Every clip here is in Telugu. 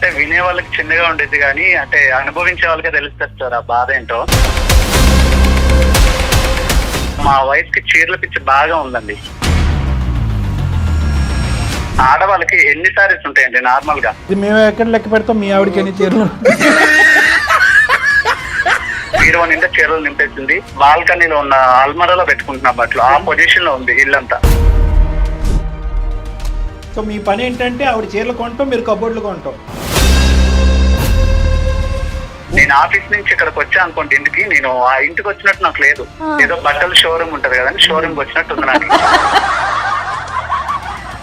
అంటే వినే వాళ్ళకి చిన్నగా ఉండేది కానీ అంటే అనుభవించే వాళ్ళకే తెలుస్తుంది సార్ ఆ బాధ ఏంటో. మా వైఫ్ కి చీరల పిచ్చి బాగా ఉందండి. ఆడవాళ్ళకి ఎన్ని సారీస్ ఉంటాయండి నార్మల్ గా? మేము ఎక్కడ లెక్క పెడతాం మీ ఆవిడకి ఎన్ని చీరలు? బీరువా నిండా చీరలు నింపేసింది. బాల్కనీలో ఉన్న అల్మరాలో పెట్టుకుంటున్నా బట్టలు. ఆ పొజిషన్ లో ఉంది ఇల్లంతా. సో మీ పని ఏంటంటే ఆవిడ చీరలు కొంటాం, మీరు కబోర్డులు కొంటాం. నేను ఆఫీస్ నుంచి ఇక్కడికి వచ్చా అనుకోండి ఇంటికి, నేను ఆ ఇంటికి వచ్చినట్టు నాకు లేదు. ఏదో బట్టల షోరూమ్ ఉంటది కదండి, షోరూమ్ కి వచ్చినట్టు ఉంది నాకు.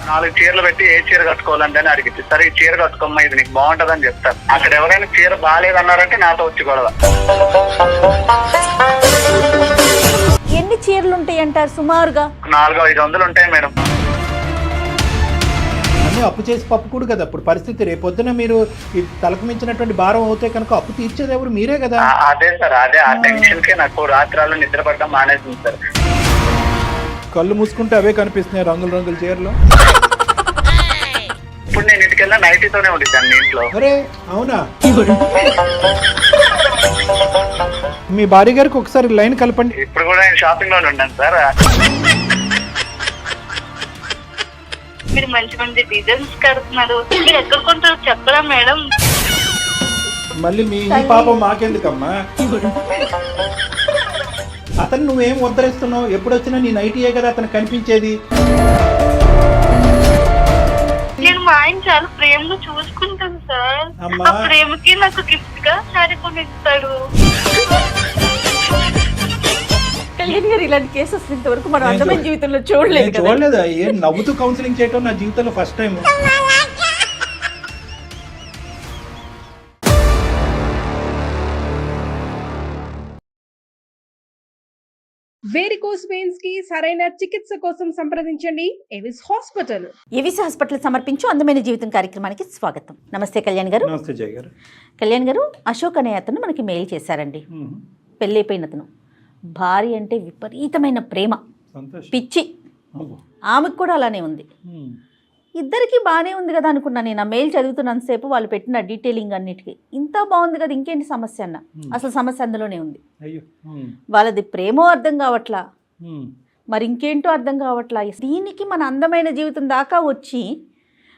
4 చీరలు పెట్టి ఏ చీర కట్టుకోవాలండి అని అడిగింది. సరే ఈ చీర కట్టుకోమ్మా, ఇది నీకు బాగుంటదని చెప్తాను. అక్కడ ఎవరైనా చీర బాగాలేదన్నారంటే నాతో వచ్చి గొడవ. ఎన్ని చీరలు ఉంటాయి అంటారు సుమారుగా? 400-500 ఉంటాయి మేడం. అన్నీ అప్పు చేసి పప్పు కూడా కదా అప్పుడు పరిస్థితి. రేపొద్దున మీరు ఈ తలకు మించినటువంటి భారం అవుతే కనుక అప్పు తీర్చేది ఎవరు? మీరే కదా. అదే సార్, అదే ఆ టెన్షన్ కే నాకు రాత్రాలు నిద్ర పడడం మానేసింది సార్. కళ్ళు మూసుకుంటే అవే కనిపిస్తున్నాయి, రంగుల రంగుల చీరలు. ఇప్పుడు నేను ఇంటికి వెళ్ళినా నైటీతోనే ఉండిద్దాన్ని ఇంట్లో. అరే అవునా? మీ భార్య గారికి ఒకసారి లైన్ కలపండి. ఇప్పుడు కూడా నేను షాపింగ్ లోనే ఉన్నాను సార్. మీరు మంచి మంచి డిజైన్స్ కడుతున్నారు, మీరు ఎక్కడ కొంటారు చెప్పరా మేడం? మళ్ళీ మీ ఈ పాపం మాకెందుకమ్మా? అతను నువ్వేం ఉద్ధరిస్తున్నావు? ఎప్పుడు వచ్చినా నీ నైటీయే కదా అతను కనిపించేది. నేను మా ఆయన చాలా ప్రేమగా చూసుకుంటాను సార్. అమ్మా. ఆ ప్రేమకి నాకు గిఫ్ట్ గా శారీ కొనిస్తాడు. కళ్యాణ్ గారు ఇలాంటి కేసెస్ ఇంతవరకు మనం నేను అందమైన జీవితంలో చూడలేదు నేను కదా. చూడలేదా? ఏం నవ్వుతూ కౌన్సిలింగ్ చేయటం నా జీవితంలో ఫస్ట్ టైం. వేరికోస్ వెయిన్స్ కి సరైన చికిత్స కోసం సంప్రదించండి ఎవిస్ హాస్పిటల్. ఎవిస్ హాస్పిటల్ సమర్పించు అందమైన జీవితం కార్యక్రమానికి స్వాగతం. నమస్తే కళ్యాణ్ గారు. నమస్తే జయ గారు. కళ్యాణ్ గారు, అశోక్ అనే అతను మనకి మెయిల్ చేశారండి. పెళ్ళైపోయిన అతను, భార్య అంటే విపరీతమైన ప్రేమ, సంతోషం. పిచ్చి. ఆమెకు కూడా అలానే ఉంది. ఇద్దరికి బాగానే ఉంది కదా అనుకున్నా నేను. ఆ మెయిల్ చదువుతున్నంతసేపు వాళ్ళు పెట్టిన డీటెయిలింగ్ అన్నిటికీ ఇంత బాగుంది కదా, ఇంకేంటి సమస్య అన్న. అసలు సమస్య అందులోనే ఉంది. అయ్యో. వాళ్ళది ప్రేమో అర్థం కావట్లా, మరి ఇంకేంటో అర్థం కావట్లా. దీనికి మన అందమైన జీవితం దాకా వచ్చి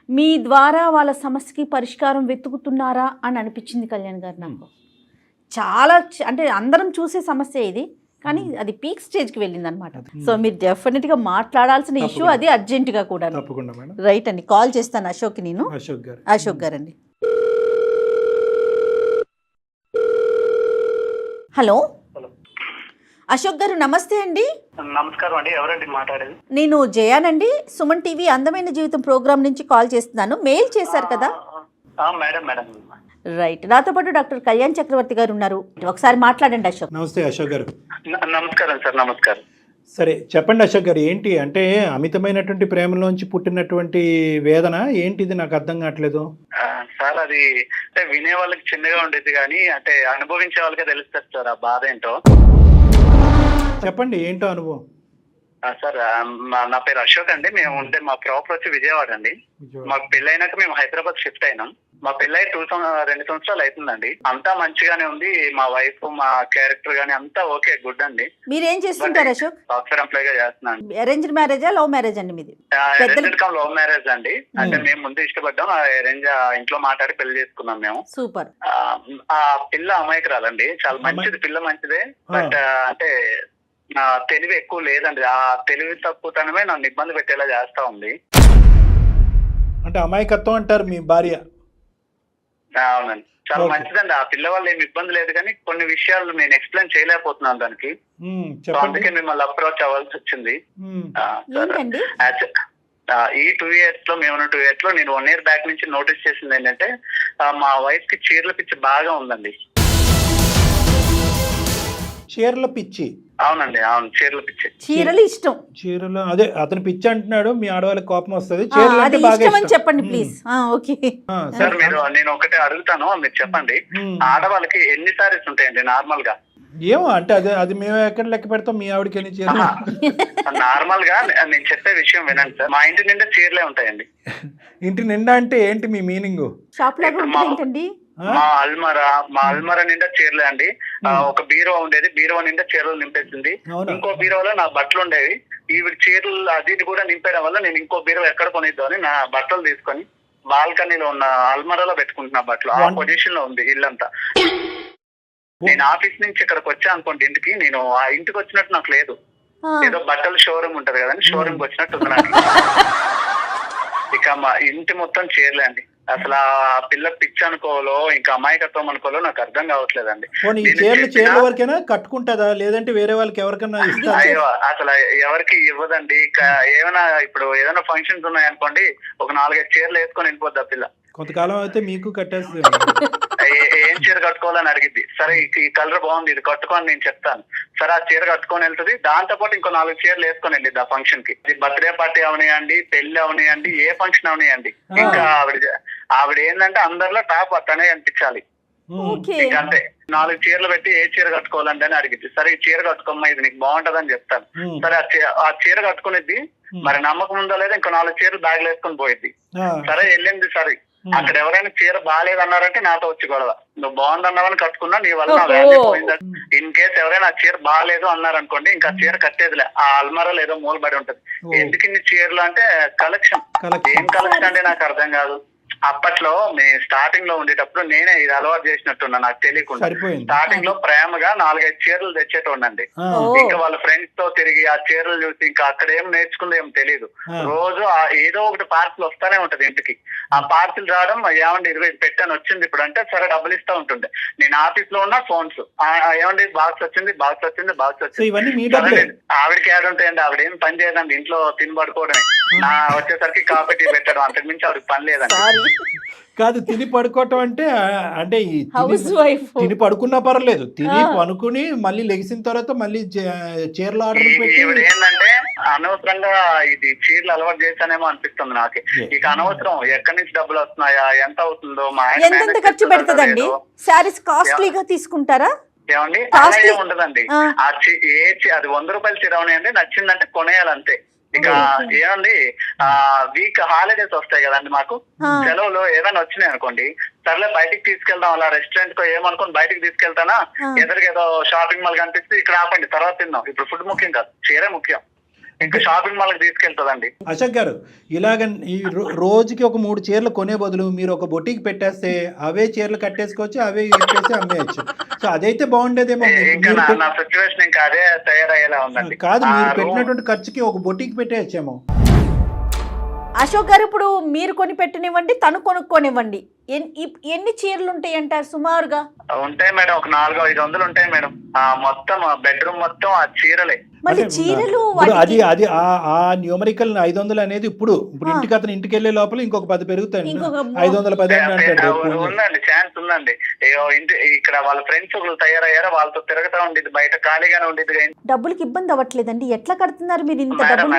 మీ ద్వారా వాళ్ళ సమస్యకి పరిష్కారం వెతుకుతున్నారా అని అనిపించింది కళ్యాణ్ గారు నాకు. చాలా అంటే అందరం చూసే సమస్య ఇది, కానీ అది పీక్ స్టేజ్కి వెళ్ళింది అనమాట. సో మీరు డెఫినెట్గా మాట్లాడాల్సిన ఇష్యూ అది, అర్జెంటుగా కూడా. తప్పకుండా మేడం. రైట్ అండి, కాల్ చేస్తాను అశోక్కి నేను. అశోక్ గారు అండి. హలో అశోక్ గారు, నమస్తే అండి. నమస్కారం అండి, ఎవరండి మాట్లాడేది? నేను జయానండి, సుమన్ టీవీ అందమైన జీవితం ప్రోగ్రామ్ నుంచి కాల్ చేస్తున్నాను. మెయిల్ చేశారు కదా. Madam madam. రైట్, నాతో పాటు డాక్టర్ కళ్యాణ్ చక్రవర్తి గారు ఉన్నారు, ఒకసారి మాట్లాడండి అశోక్. నమస్తే అశోక్ గారు. నమస్కారం సార్. నమస్కారం. సరే చెప్పండి అశోక్ గారు, ఏంటి అంటే అమితమైనటువంటి ప్రేమలోంచి పుట్టినటువంటి వేదన ఏంటిది? నాకు అర్థం కావట్లేదు సార్. అది అంటే వినే వాళ్ళకి చిన్నగా ఉండేది కానీ అంటే అనుభవించే వాళ్ళకే తెలుస్తుంది సార్ ఆ బాధ ఏంటో. చెప్పండి ఏంటో అనుభవం. సార్ నా పేరు అశోక్ అండి. మేము ఉంటే మా ప్రాపర్ వచ్చి విజయవాడ అండి. మాకు పెళ్ళైనాక మేము హైదరాబాద్ షిఫ్ట్ అయినాం. మా పెళ్ళై 2 సంవత్సరాలు అవుతుందండి. అంతా మంచిగానే ఉంది. మా వైఫ్, మా క్యారెక్టర్ గానీ అంతా ఓకే, గుడ్ అండి. మీరేం చేస్తుంటారు అశోక్? సాఫ్ట్వేర్ ఎంప్లాయ్ గా చేస్తున్నాను. అరేంజ్డ్ మ్యారేజా, లవ్ మ్యారేజ్ అండి మీది? లవ్ మ్యారేజ్ అండి. అంటే మేము ముందు ఇష్టపడ్డాం, అరేంజ్ ఇంట్లో మాట్లాడి పెళ్లి చేసుకున్నాం మేము. సూపర్. ఆ పిల్ల అమాయకురాలండి, చాలా మంచిది, పిల్ల మంచిదే. బట్ అంటే తెలివి ఎక్కువ లేదండి. ఆ తెలివి తక్కువతనమే నన్ను ఇబ్బంది పెట్టేలా చేస్తా ఉంది. అంటే అమాయకత్వం అంటారు మీ భార్య? అవునండి, చాలా మంచిదండి. ఆ పిల్ల వల్ల ఏమి ఇబ్బంది లేదు, కానీ కొన్ని విషయాలు నేను ఎక్స్ప్లెయిన్ చేయలేకపోతున్నాను దానికి. అందుకే మిమ్మల్ని అప్రోచ్ అవ్వాల్సి వచ్చింది. ఈ 2 years లో, మేము 2 years లో నేను 1 year బ్యాక్ నుంచి నోటీస్ చేసింది ఏంటంటే మా వైఫ్ కి చీరల పిచ్చి బాగా ఉందండి. చీరల పిచ్చి? అవునండి, అవును, చీరల పిచ్చి. చీరలు ఇష్టం. చీరలు అదే అతను పిచ్చి అంటున్నాడు, మీ ఆడవాళ్ళకి కోపం వస్తుంది. చీరలు అంటే బాగా ఇష్టం చెప్పండి ప్లీజ్. ఓకే సార్, నేను ఒకటే అడుగుతాను, మీరు చెప్పండి. ఆడవాళ్ళకి ఎన్ని సారీస్ ఉంటాయండి నార్మల్ గా? ఏమో అంటే అదే అది మేము ఎక్కడ లెక్క పెడతాం మీ ఆవిడకి ఎన్ని చీరలు నార్మల్ గా నేను చెప్పే విషయం వినండి సార్. మా ఇంటి నిండా చీరలే ఉంటాయండి. ఇంటి నిండా అంటే ఏంటి మీ మీనింగ్? షాప్ లాగా ఉంటుంది ఏంటండి? మా అల్మరా నిండా చీరలే అండి. ఒక బీరువా ఉండేది, బీరువా నిండా చీరలు నింపేసింది. ఇంకో బీరువాలో నా బట్టలు ఉండేవి. ఈవిడ చీరలు అది ఇది కూడా నింపేయడం వల్ల నేను ఇంకో బీరువా ఎక్కడ కొనిద్దామని నా బట్టలు తీసుకొని బాల్కనీలో ఉన్న అల్మరాలో పెట్టుకుంటున్నా బట్టలు. ఆ పొజిషన్ లో ఉంది ఇల్లంతా. నేను ఆఫీస్ నుంచి ఇక్కడికి వచ్చా అనుకోండి ఇంటికి, నేను ఆ ఇంటికి వచ్చినట్టు నాకు లేదు. ఏదో బట్టల షోరూమ్ ఉంటది కదండి, షోరూమ్ కి వచ్చినట్టు ఉంది నాకు. ఇక మా ఇంటి మొత్తం చీరలే అండి. అసలు ఆ పిల్ల పిచ్చి అనుకోవాలో ఇంకా అమాయకత్వం అనుకోవాలో నాకు అర్థం కావట్లేదండి. చీరల వరకైనా కట్టుకుంటుందా లేదంటే వేరే వాళ్ళకి ఎవరికైనా ఇస్తారా? అయ్యో అసలు ఎవరికి ఇవ్వదండి. ఏమైనా ఇప్పుడు ఏదైనా ఫంక్షన్స్ ఉన్నాయనుకోండి, ఒక 4-5 చీరలు వేసుకొని వెళ్ళిపోద్ది ఆ పిల్ల. కొంతకాలం అయితే మీకు కట్టేస్తుంది. ఏం చీర కట్టుకోవాలని అడిగిద్ది. సరే ఈ కలర్ బాగుంది, ఇది కట్టుకొని నేను చెప్తాను. సరే ఆ చీర కట్టుకొని వెళ్తుంది. దాంతో పాటు ఇంకో 4 చీరలు వేసుకొని వెళ్ళిద్ది ఆ ఫంక్షన్ కి. బర్త్డే పార్టీ అవనియండి, పెళ్లి అవనియండి, ఏ ఫంక్షన్ అవనియండి. ఇంకా ఆవిడ ఏంటంటే అందరిలో టాప్ అట్టనే అనిపించాలి. ఇంకా అంతే. 4 చీరలు పెట్టి ఏ చీర కట్టుకోవాలంటే అని అడిగిద్ది. సరే ఈ చీర కట్టుకోమ్మా, ఇది నీకు బాగుంటది అని చెప్తాను. సరే ఆ చీర కట్టుకునిద్ది. మరి నమ్మకం ఉందో లేదా ఇంకో 4 చీరలు బ్యాగ్ వేసుకొని పోయిద్ది. సరే వెళ్ళింది. సరే అక్కడ ఎవరైనా చీర బాగాలేదన్నారంటే నాతో వచ్చి గొడవ. నువ్వు బాగుందన్నావని కట్టుకున్నా, నీ వల్ల నా వాల్యూ పోయిందా. ఇన్ కేసు ఎవరైనా ఆ చీర బాగాలేదు అన్నారనుకోండి, ఇంకా చీర కట్టేదిలే. ఆ అల్మరాలో ఏదో మూలబడి ఉంటది. ఎందుకు ఇన్ని చీరలు అంటే కలెక్షన్. ఏం కలెక్షన్ అంటే నాకు అర్థం కాదు. అప్పట్లో మేము స్టార్టింగ్ లో ఉండేటప్పుడు నేనే ఇది అలవాటు చేసినట్టున్నా నాకు తెలియకుండా. స్టార్టింగ్ లో ప్రేమగా 4-5 చీరలు తెచ్చేటోండి. ఇంకా వాళ్ళ ఫ్రెండ్స్ తో తిరిగి ఆ చీరలు చూసి ఇంకా అక్కడ ఏం నేర్చుకుందో ఏం తెలియదు. రోజు ఏదో ఒకటి పార్సిల్ వస్తానే ఉంటది ఇంటికి. ఆ పార్సిల్ రావడం, ఏమండి 20 పెట్టాను వచ్చింది ఇప్పుడు అంటే సరే డబ్బులు ఇస్తా ఉంటుండే. నేను ఆఫీస్ లో ఉన్న ఫోన్స్, ఏమండి బాక్స్ వచ్చింది, బాక్స్ వచ్చింది, బాక్స్ వచ్చింది. ఆవిడకి యాడ్ ఉంటాయండి. ఆవిడ ఏం పని చేయదండి, ఇంట్లో తిని పడుకోవడమే. నా వచ్చేసరికి కాఫీ టీ పెట్టడం, అంతకు మించి ఆవిడకి పని లేదండి. కాదు, తిని పడుకోవటం అంటే అంటే తిని పడుకున్నా పర్లేదు, తిని పనుకుని మళ్ళీ లెగిసిన తర్వాత మళ్ళీ చీరలు ఆర్డర్ పెట్టి. ఏంటంటే అనవసరంగా ఇది చీరలు అలవాటు చేశానేమో అనిపిస్తుంది నాకు. ఇక అనవసరం ఎక్కడి నుంచి డబ్బులు వస్తున్నాయా, ఎంత అవుతుందో, మా ఎంత ఖర్చు పెడుతుందండి? శారీస్ కాస్ట్లీగా తీసుకుంటారా? ఏమండి అలా ఏమి ఉండదండి. అది 100 రూపాయల చీర ఉన్నాయండి, నచ్చిందంటే కొనేయాలంతే. ఇక ఏమండి వీక్ హాలిడేస్ వస్తాయి కదండి మాకు, సెలవులు ఏదైనా వచ్చినాయి అనుకోండి, సర్లే బయటికి తీసుకెళ్దాం అలా రెస్టారెంట్ కో ఏమనుకోని బయటికి తీసుకెళ్తానా, ఎదురుగా షాపింగ్ మాల్ కనిపిస్తే ఇక్కడ ఆపండి తర్వాత తిందాం. ఇప్పుడు ఫుడ్ ముఖ్యం కాదు, చీరే ముఖ్యం. ఇంకా షాపింగ్ మాల్ తీసుకెళ్తుందండి. అశోక్ గారు, ఇలాగ ఈ రోజుకి ఒక 3 చీరలు కొనే బదులు మీరు ఒక బొటికి పెట్టేస్తే అవే చీరలు కట్టేసుకోవచ్చు, అవే ఇచ్చేసి అమ్మేయచ్చు. సో అదైతే బాగుండేదేమో. నా సిచ్యువేషన్ ఇంకా అదే తయారయ్యేలా ఉందండి. కాదు, మీరు పెట్టినటువంటి ఖర్చుకి ఒక బొటికి పెట్టేయచ్చేమో. అశోక్ గారు, ఇప్పుడు మీరు కొని పెట్టనివ్వండి, తను కొనుక్కోనివ్వండి, ఎన్ని చీరలు ఉంటాయి అంటారు సుమారుగా? ఉంటాయి మేడం, ఒక 400-500 ఉంటాయి మేడం. మొత్తం బెడ్రూమ్ మొత్తం ఆ చీరలే. మళ్ళీ చీరలు అది అది ఆ న్యూమరికల్ 500 అనేది ఇప్పుడు ఇంటికి అతను ఇంటికి వెళ్ళే లోపల ఇంకొక 10 పెరుగుతాయి. 510 ఉందండి, ఛాన్స్ ఉందండి. ఇక్కడ వాళ్ళ ఫ్రెండ్స్ ఒకళ్ళు తయారయ్యారా, వాళ్ళతో తిరగతా ఉండేది, బయట ఖాళీగానే ఉండేది. డబ్బులకి ఇబ్బంది అవ్వట్లేదండి? ఎట్లా కడుతున్నారు మీరు ఇంత? మేడం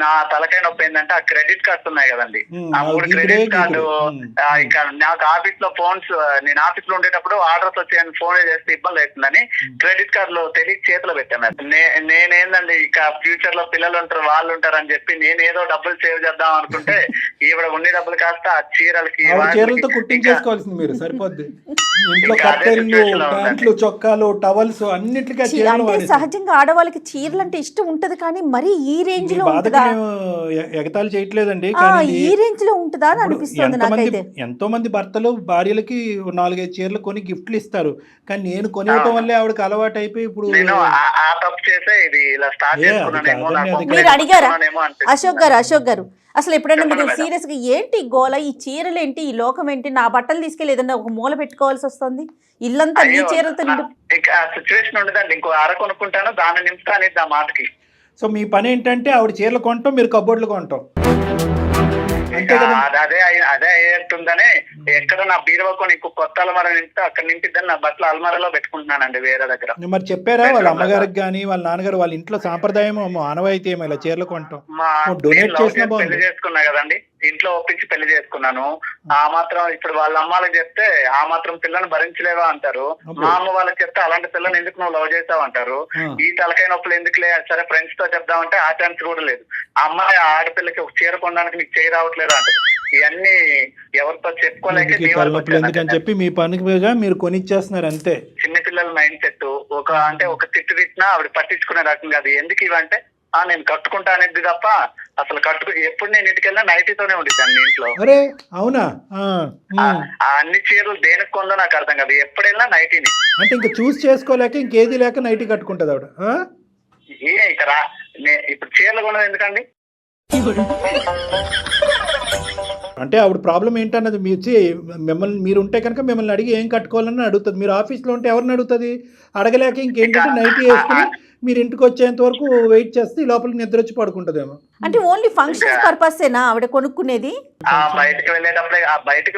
నా తలకాయ నొప్పి ఏంటంటే ఆ క్రెడిట్ కార్డ్స్ ఉన్నాయి కదండి, ఆ 3 క్రెడిట్ కార్డు. ఇంకా నాకు ఆఫీస్ లో ఫోన్స్, నేను ఆఫీస్ లో ఉండేటప్పుడు ఆర్డర్స్ వచ్చాయని ఫోన్ చేస్తే ఇబ్బంది అవుతుందని క్రెడిట్ కార్డులు తెలియ చేతిలో పెట్టాను. నేనేందండి ఇక ఫ్యూచర్ లో పిల్లలు ఉంటారు, వాళ్ళు ఉంటారు అని చెప్పి నేను ఏదో డబ్బులు సేవ్ చేద్దాం అనుకుంటే ఈవిడ ఉండే డబ్బులు కాస్త ఆ చీరలతో కుట్టించేసుకోవాల్సింది మీరు, సరిపోద్ది. ఇంట్లో కట్టెలు, ప్యాంట్లు, చొక్కాలు, టవల్స్ అన్నిటికీ సహజంగా ఆడవాళ్ళకి చీరలు అంటే ఇష్టం ఉంటది, కానీ మరి ఈ రేంజ్ లో ఎగతాళి చేయట్లేదండి, ఈ రేంజ్ లో ఉంటుందా అని అనిపిస్తుంది నాకైతే. ఎంతో మంది భర్తలు భార్యలకి 4-5 చీరలు కొని గిఫ్ట్లు ఇస్తారు, కానీ నేను కొనివ్వటం వల్లే ఆవిడకి అలవాటు అయిపోయి ఇప్పుడు మీరు అడిగారా అశోక్ గారు అసలు ఎప్పుడైనా మీరు సీరియస్ గా ఏంటి గోల, ఈ చీరలు ఏంటి, ఈ లోకం ఏంటి, నా బట్టలు తీసుకెళ్ళి ఏదన్నా ఒక మూల పెట్టుకోవాల్సి వస్తుంది, ఇల్లంతా నీ చీరలతో సిచ్యువేషన్ ఉండదండి. ఇంకో అర కొనుక్కుంటాను, దాన్ని నింపుతా అనేది ఆ మాటకి. సో మీ పని ఏంటంటే ఆవిడ చీరలు కొంటాం, మీరు కబోర్డులు కొంటాం. అదే అయ్యేట్టుందని ఎక్కడ నా బీరువా కొని ఇంకో కొత్త అల్మారా నింపితే అక్కడ నింపిద్దని నా బట్టలు అల్మారాలో పెట్టుకుంటున్నానండి వేరే దగ్గర. మరి చెప్పారా వాళ్ళ అమ్మగారికి కానీ వాళ్ళ నాన్నగారు, వాళ్ళ ఇంట్లో సాంప్రదాయం ఆనవాయితీ ఏమో ఇలా చీరలు కొంటాం, డొనేట్ చేసిన పెళ్లి చేసుకున్నా కదండి. ఇంట్లో ఒప్పించి పెళ్లి చేసుకున్నాను. ఆ మాత్రం ఇప్పుడు వాళ్ళ అమ్మాలకు చెప్తే ఆ మాత్రం పిల్లని భరించలేవా అంటారు. మా అమ్మ వాళ్ళకి చెప్తే అలాంటి పిల్లని ఎందుకు నువ్వు లవ్ చేసావు అంటారు. ఈ తలకాయ నొప్పులు ఎందుకులే, సరే ఫ్రెండ్స్ తో చెప్దామంటే ఆ ఛాన్స్ కూడా లేదు. అమ్మాయి ఆడపిల్లకి ఒక చీర కొనడానికి నీకు చేయి రావట్లేదు అంటారు. ఇవన్నీ ఎవరితో చెప్పుకోలేక ఎందుకని చెప్పి మీ పనికి మీరు కొనిచ్చేస్తున్నారు అంతే. చిన్నపిల్లల మైండ్ సెట్ ఒక తిట్టు తిట్టినా ఆవిడ పట్టించుకునే రకం కాదు. ఎందుకు ఇవంటే నేను కట్టుకుంటా అనేది తప్ప అసలు ఎప్పుడు నేను ఇంటికి వెళ్ళినా నైటీతోనే ఉండిద్దాన్ని ఇంట్లో. అరే అవునా? అన్ని చీరలు దేనికి కొందో నాకు అర్థం కాదు. ఎప్పుడైనా నైటీని అంటే ఇంకా చూస్ చేసుకోలేక ఇంకేది లేక నైటీ కట్టుకుంటది ఆవిడ. ఇక్కడ ఇప్పుడు చీరలు కొన్నది ఎందుకండి? అంటే ఆవిడ ప్రాబ్లం ఏంటన్నది మీరు ఉంటే కనుక మిమ్మల్ని అడిగి ఏం కట్టుకోవాలని అడుగుతుంది. మీరు ఆఫీస్లో ఉంటే ఎవరిని అడుగుతుంది? అడగలేక ఇంకేంటంటే నైటీ వేసుకుని మీరు ఇంటికి వచ్చేంత వరకు వెయిట్ చేస్తే ఈ లోపలికి నిద్ర వచ్చి పడుకుంటదేమో. అంటే ఓన్లీ ఫంక్షన్స్ పర్పసేనా ఆవిడ కొనుక్కునేది? బయటకు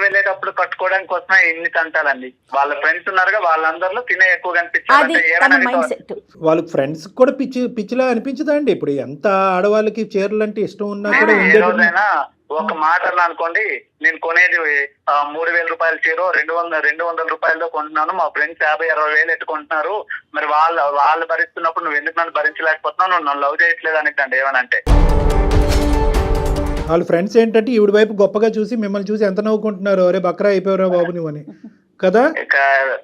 వెళ్ళేటప్పుడు కట్టుకోవడానికి కోసమే ఎన్ని తంటాలండి. వాళ్ళ ఫ్రెండ్స్ ఉన్నారుగా, వాళ్ళందరిలో తినే ఎక్కువ కనిపించారు. వాళ్ళకి ఫ్రెండ్స్ కూడా పిచ్చిలా అనిపించదా అండి? ఇప్పుడు ఎంత ఆడవాళ్ళకి చీరలు అంటే ఇష్టం ఉన్నా కూడా ఒక మాట అనుకోండి, నేను కొనేది 3,000 రూపాయల చీర 200 రూపాయలతో కొంటున్నాను, మా ఫ్రెండ్స్ 50-60 వేలు ఎట్టుకుంటున్నారు, మరి వాళ్ళు భరిస్తున్నప్పుడు నువ్వు ఎందుకు నన్ను భరించలేకపోతున్నావు, నువ్వు నన్ను లవ్ చేయట్లేదు అనిద్దండి ఏమనంటే. వాళ్ళ ఫ్రెండ్స్ ఏంటంటే ఈవిడ వైపు గొప్పగా చూసి మిమ్మల్ని చూసి ఎంత నవ్వుకుంటున్నారు, అరే బక్రా అయిపోయారా బాబు నువ్వు అని కదా. ఇక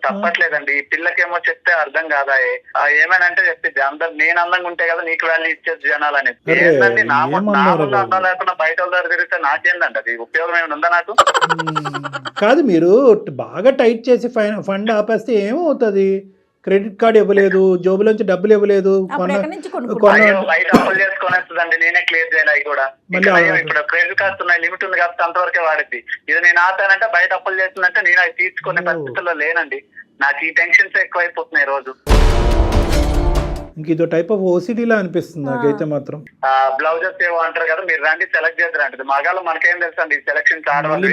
తప్పట్లేదండి. ఈ పిల్లకేమో చెప్తే అర్థం కాదా, ఏమేనంటే చెప్పిద్ది అందరు నేను అందంగా ఉంటే కదా నీకు వాల్యూ ఇచ్చేది జనాలు అనేది. ఏంటండి నా ముందు అందం లేకుండా బయట వాళ్ళ దగ్గర తిరిగితే నాకేందండి అది ఉపయోగం ఏమైనా ఉందా నాకు? కాదు, మీరు బాగా టైట్ చేసి ఫండ్ ఆపేస్తే ఏమవుతుంది? క్రెడిట్ కార్డు ఇవ్వలేదు, జోబులోంచి డబ్బులు ఇవ్వలేదు, బయట అప్పులు చేసుకునేస్తుందండి. నేనే క్లియర్ చేయాలి అవి కూడా. ఇప్పుడు క్రెడిట్ కార్డ్స్ ఉన్నాయి, లిమిట్ ఉంది కాబట్టి అంతవరకే వాడిద్ది. ఇది నేను ఆతానంటే బయట అప్పులు చేస్తుందంటే నేను అవి తీసుకునే పరిస్థితుల్లో లేనండి. నాకు ఈ టెన్షన్స్ ఎక్కువైపోతున్నాయి రోజు. ఇంక ఇదో టైప్ ఆఫ్ ఓసిడీలా అనిపిస్తుంది నాకైతే మాత్రం. బ్లౌజెస్ ఏవో అంటారు కదా, మీరు రండి సెలెక్ట్ చేద్దరు అంటే మగాళ్ళు మనకేం తెలుసు అండి సెలెక్షన్.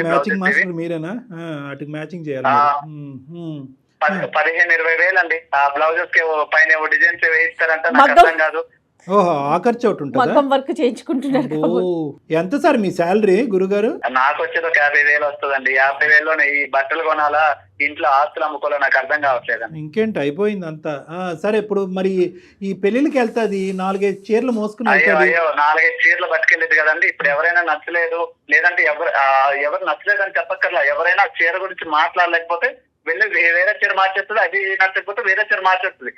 మ్యాచింగ్ మాస్టర్ మీరేనా? వాటికి మ్యాచింగ్ చేయాలి. 15-20 వేలు అండి. ఆ బ్లౌజెస్ కి పైన డిజైన్స్ వేయిస్తారంట, నాకు అర్థం కాదు. ఓహో, ఆ ఖర్చు ఒకటి ఉంటుంది. వర్క్ చేయించుకుంటున్నారు. ఎంత సార్ మీ శాలరీ గురుగారు? నాకు వచ్చేది ఒక 50,000 వస్తుందండి. 50,000లో ఈ బట్టలు కొనాలా, ఇంట్లో ఆస్తులు అమ్ముకోవాలా, నాకు అర్థం కావట్లేదు. ఇంకేంటి, అయిపోయింది అంతా. సరే, ఇప్పుడు మరి ఈ పెళ్లికి వెళ్తాది 4-5 చీరలు మోసుకుని. అయ్యో 4-5 చీరలు పట్టుకెళ్ళేది కదండి. ఇప్పుడు ఎవరైనా నచ్చలేదు, లేదంటే ఎవరు నచ్చలేదు అని చెప్పక్కర్లా, ఎవరైనా చీర గురించి మాట్లాడలేకపోతే వెళ్ళి వేరే చీర మార్చేస్తుంది, అది నచ్చకపోతే వేరే చీర మార్చేస్తుంది.